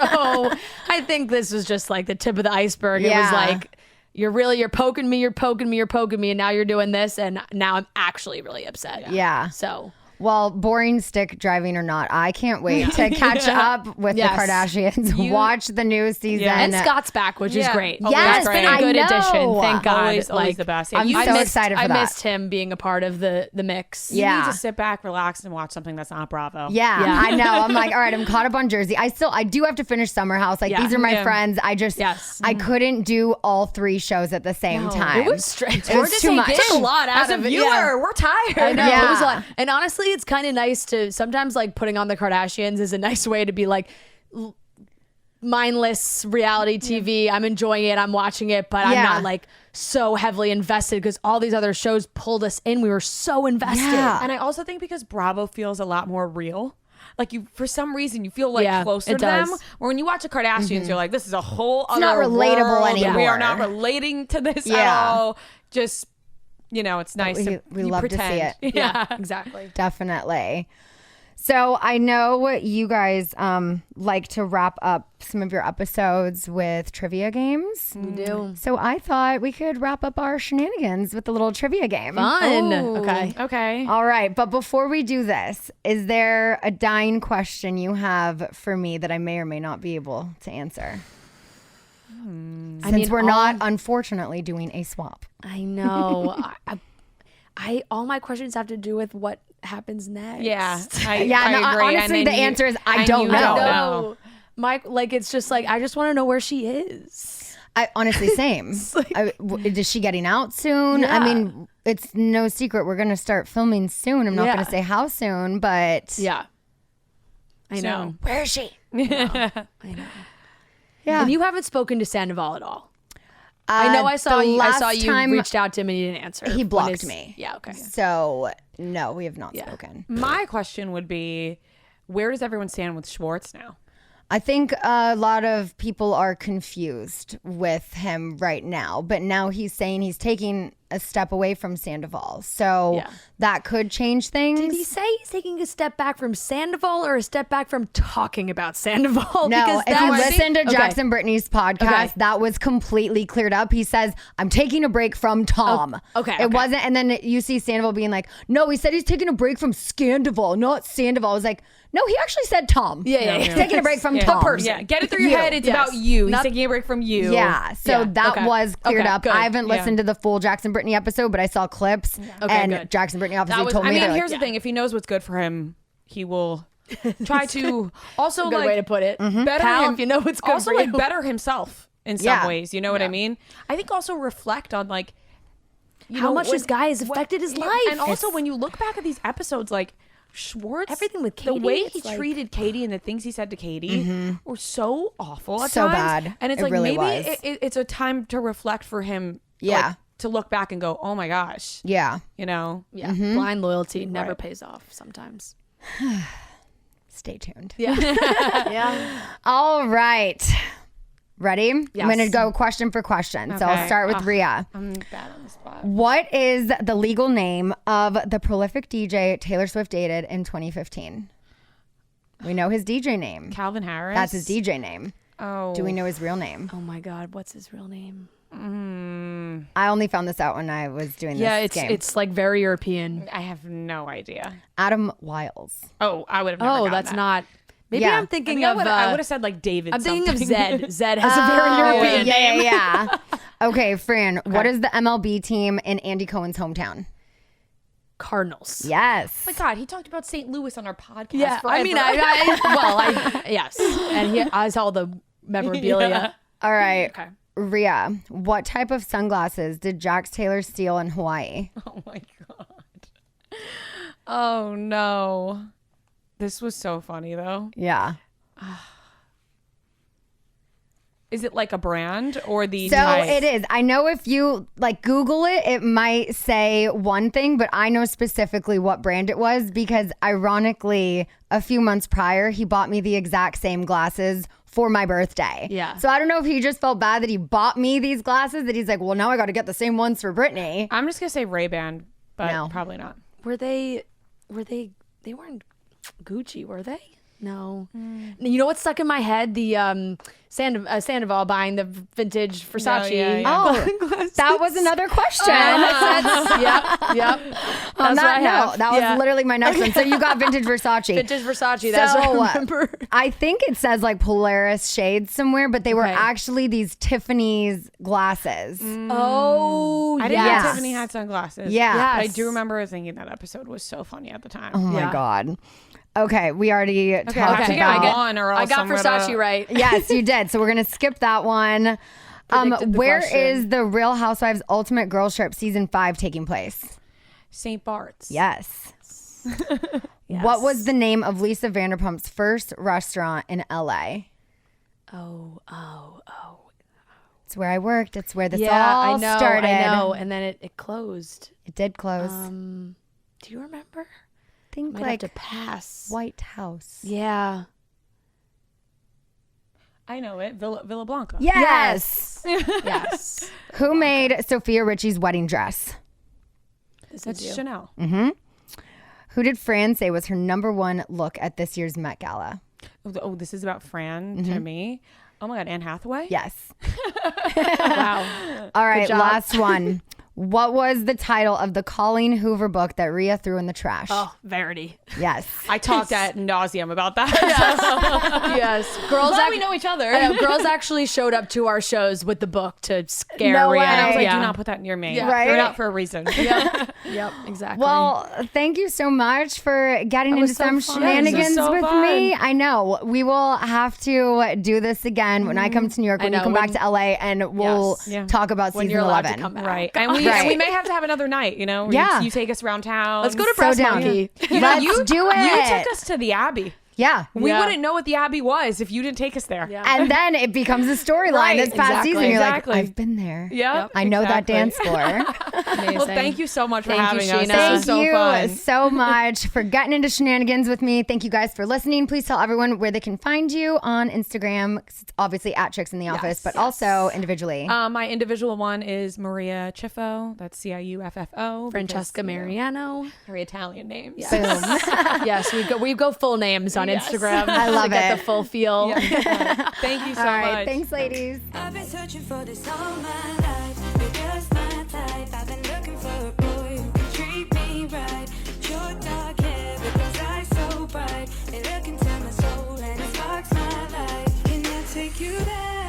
C: I think this was just like the tip of the iceberg. It
B: Yeah.
C: was like, you're poking me, and now you're doing this, and now I'm actually really upset.
B: Yeah.
C: So
B: Well, boring stick driving or not, I can't wait to catch up with
C: Yes.
B: the Kardashians. Watch the new season.
C: and Scott's back, which is
D: Yeah.
C: great.
D: Oh,
B: Yes,
C: That's been a
B: I
C: good
B: know.
C: addition. Thank God.
D: Always
C: Like,
D: the best. Yeah,
B: I'm
D: you
B: so
D: missed-
B: excited for
C: I
B: that.
C: missed him being a part of the mix.
B: Yeah.
D: You need to sit back, relax, and watch something that's not Bravo.
B: Yeah,
C: Yeah.
B: I know. I'm like, all right, I'm caught up on Jersey. I do have to finish Summer House. Like,
C: Yeah.
B: these are my
D: Yeah.
B: friends.
C: Yes.
B: I couldn't do all 3 shows at the same time.
C: It was strange.
B: It was too much.
C: It took a lot out
D: As a
C: of it.
D: viewer,
C: Yeah.
D: we're tired.
C: I know.
B: Yeah.
C: It was a lot. And honestly, it's kind of nice to sometimes like putting on the Kardashians is a nice way to be like mindless reality TV. I'm enjoying it. I'm watching it, but I'm
B: Yeah.
C: not like so heavily invested because all these other shows pulled us in. We were so invested.
B: Yeah.
D: And I also think because Bravo feels a lot more real. Like you, for some reason, you feel like
C: Yeah,
D: closer
C: it
D: to them.
C: does.
D: Where when you watch the Kardashians, you're like, this is a whole other
B: not relatable
D: world. We
B: anymore.
D: are not relating to this at
B: Yeah.
D: all. Just, it's nice
B: we-
D: to
B: we
D: you
B: love to see
D: pretend.
B: it.
C: Yeah, exactly.
B: Definitely. So I know you guys like to wrap up some of your episodes with trivia games.
C: We do.
B: So I thought we could wrap up our shenanigans with a little trivia game.
C: Fun.
D: Ooh,
C: Okay.
D: Okay.
B: All right, but before we do this, is there a dying question you have for me that I may or may not be able to answer? Since we're not, unfortunately, doing a swap.
C: I know. I all my questions have to do with what happens next.
D: Yeah. I
B: Yeah,
D: I
B: no,
D: agree.
B: honestly,
D: And
B: the
D: then you-
B: answer is I
D: and
B: don't
D: you
B: know.
C: I
D: don't
C: know. It's just like I just want to know where she is.
B: I honestly, same. Is she getting out soon? I
C: Yeah.
B: mean, it's no secret we're gonna start filming soon. I'm not
C: Yeah.
B: gonna say how soon, but
C: Yeah. I know.
B: where is she?
C: I know.
B: Yeah,
C: And you haven't spoken to Sandoval at all. I know I saw
B: the
C: you. I
B: last
C: saw you
B: time
C: reached out to him and he didn't answer.
B: he
C: When
B: blocked
C: his-
B: me.
C: Yeah. Okay.
B: So no, we have not
C: Yeah.
B: spoken.
D: My question would be, where does everyone stand with Schwartz now?
B: I think a lot of people are confused with him right now, but now he's saying he's taking a step away from Sandoval. So
C: Yeah.
B: that could change things.
C: Did he say he's taking a step back from Sandoval or a step back from talking about Sandoval?
B: No,
C: Because
B: if you
C: that's-
B: listen to
C: Okay.
B: Jackson Brittany's podcast,
C: Okay.
B: that was completely cleared up. He says, I'm taking a break from Tom.
C: okay,
B: It
C: okay.
B: wasn't, and then you see Sandoval being like, no, he said he's taking a break from Scandoval, not Sandoval. I was like, no, he actually said Tom.
C: Yeah.
B: He's taking a break from
D: Yeah.
B: Tom.
C: The person.
D: Yeah, get it through your
B: You.
D: head. It's
C: Yes.
D: about you. He's
C: Not-
D: taking a break from you.
B: Yeah, so
C: Yeah,
B: that
C: okay.
B: was cleared
C: Okay,
B: up.
C: good.
B: I haven't
D: Yeah.
B: listened to the full Jackson Brittany episode, but I saw clips,
C: Okay,
B: and
C: good.
B: Jackson Brittany obviously
C: was-
B: told
D: I
B: me.
D: mean,
B: they're like,
D: here's the thing: if he knows what's good for him, he will try to also
C: Good
D: like
C: way to put it.
D: better
C: Pal,
D: him.
C: if you know what's good
D: also
C: for
D: like
C: you.
D: better himself in some
B: Yeah.
D: ways. You know what I mean? I think also reflect on like
C: How much this guy has affected his life.
D: and also when you look back at these episodes, like Schwartz,
C: Everything with
D: the
C: Katie,
D: way
C: it's
D: he
C: like-
D: treated Katie and the things he said to Katie were so awful at
B: So
D: times.
B: bad.
D: And it's
B: It
D: like
B: really
D: maybe
B: was.
D: it's a time to reflect for him.
B: Yeah.
D: like, to look back and go, oh my gosh,
B: yeah,
D: you know.
C: Yeah. Blind loyalty never pays off sometimes.
B: stay tuned.
C: Yeah.
B: All right. Ready? I'm going to go question for question. So I'll
D: Okay.
B: start with Ria.
D: I'm bad on the spot.
B: What is the legal name of the prolific DJ Taylor Swift dated in 2015? We know his DJ name.
D: Calvin Harris.
B: That's his DJ name.
D: Oh.
B: Do we know his real name?
C: Oh my God, what's his real name?
B: I only found this out when I was doing this game.
C: It's like very European.
D: I have no idea.
B: Adam Wiles.
D: Oh, I would have never
C: Oh,
D: gotten
C: that's
D: that.
C: not. Maybe
B: Yeah.
C: I'm thinking
D: I
C: of.
D: would have said like David.
C: I'm thinking of
D: something.
C: Zed. Zed has a very European name.
B: Yeah. Okay, Fran, what is the MLB team in Andy Cohen's hometown?
C: Cardinals.
B: Yes.
D: Oh my God, he talked about St. Louis on our podcast.
C: Yeah,
D: forever.
C: I mean, yes, and he has all the memorabilia.
B: All right.
C: Okay.
B: Ria, what type of sunglasses did Jax Taylor steal in Hawaii?
D: Oh my God. Oh no. This was so funny though.
B: Yeah.
D: Is it like a brand or the
B: So
D: type?
B: it is. I know if you like Google it, it might say one thing, but I know specifically what brand it was because ironically, a few months prior, he bought me the exact same glasses for my birthday.
C: Yeah.
B: So I don't know if he just felt bad that he bought me these glasses that he's like, well, now I got to get the same ones for Brittany.
D: I'm just gonna say Ray-Ban, but
B: No.
D: probably not.
C: They weren't Gucci, were they? No. You know what stuck in my head? The Scandoval buying the vintage Versace.
D: yeah, yeah.
B: Oh, that was another question.
C: Yep.
B: On
C: That's
B: that
C: what I have.
B: note, that was literally my next one. So you got vintage Versace.
C: Vintage Versace. That's what I remember.
B: I think it says like Polaris shades somewhere, but they were
C: Okay.
B: actually these Tiffany's glasses.
C: Oh,
D: I didn't
B: Yes.
D: know Tiffany had sunglasses.
B: Yeah.
C: Yeah.
D: But I
C: Yes.
D: do remember thinking that episode was so funny at the time.
B: Oh my
C: Yeah.
B: God. Okay, we already talked
D: I have to
B: about.
D: get one or else
C: I got
D: I'm gonna-
C: Versace right.
B: Yes, you did. So we're gonna skip that one.
C: Predicted the
B: Where
C: question.
B: is the Real Housewives Ultimate Girls Trip season 5 taking place?
D: St. Bart's.
B: Yes. What was the name of Lisa Vanderpump's first restaurant in LA?
C: Oh.
B: It's where I worked. It's where this
C: Yeah,
B: all
C: I know.
B: started.
C: I know. And then it closed.
B: It did close.
C: Do you remember?
B: Think
C: Might
B: like
C: have to pass.
B: White House.
C: Yeah.
D: I know it. Villa Blanca.
B: Yes.
C: Yes.
B: Who made Sophia Richie's wedding dress?
D: That's Chanel.
B: Who did Fran say was her #1 look at this year's Met Gala?
D: Oh, this is about Fran to me. Oh my God, Anne Hathaway?
B: Yes.
C: Wow.
B: All right,
C: job.
B: last one. What was the title of the Colleen Hoover book that Ria threw in the trash?
C: Oh, Verity.
B: Yes.
D: I talked at nauseum about that.
C: Yes. Girls
D: Glad
C: act-
D: we know each other.
C: I know, girls actually showed up to our shows with the book to scare
B: No
C: Ria.
B: way.
D: And I was like,
C: Yeah.
D: do not put that near me.
C: Yeah.
B: Right?
D: They're not for a reason.
C: Yep, exactly.
B: Well, thank you so much for getting
C: was
B: into
C: so
B: some
C: fun.
B: shenanigans
D: This was so
B: with
D: fun.
B: me. I know. We will have to do this again when I come to New York,
C: I
B: when you
C: know,
B: come back
C: when-
B: to LA, and we'll
C: Yes.
D: Yeah.
B: talk about
C: when
B: season
C: you're allowed
B: 11.
C: to come back.
D: Right. And we may have to have another night, you know? where
B: Yeah.
D: You take us around town.
C: Let's go to
B: So
C: Breast
B: down.
C: Monkey.
B: Let's do it.
D: You took us to the Abbey.
B: Yeah.
D: We
C: Yeah.
D: wouldn't know what the Abbey was if you didn't take us there.
C: Yeah.
B: And then it becomes a storyline
D: Right,
B: this past
C: exactly,
B: season. You're
D: exactly.
B: like, I've been there.
D: Yep,
B: I know that
D: exactly.
B: dance floor.
C: Amazing.
D: Well, thank you so much for
C: Thank you,
D: having us.
C: Scheana.
D: This
B: Thank
D: was so
B: you
D: fun.
B: so much for getting into shenanigans with me. Thank you guys for listening. Please tell everyone where they can find you on Instagram. 'Cause it's obviously at Chicks in the Office, but also individually.
D: My individual one is Maria Chiffo. That's Ciuffo.
C: Francesca
D: because, you know,
C: Mariano.
D: her Italian names.
C: Yes, we go full names on Instagram.
B: I love
C: to get
B: it.
C: the full feel.
D: Thank you so
B: All right.
D: much.
B: Thanks, ladies.
A: I've been searching for this all my life. You're just my type. I've been looking for a boy who can treat me right. Short dark hair with those eyes so bright. They look into my soul and it sparks my life. Can I take you there?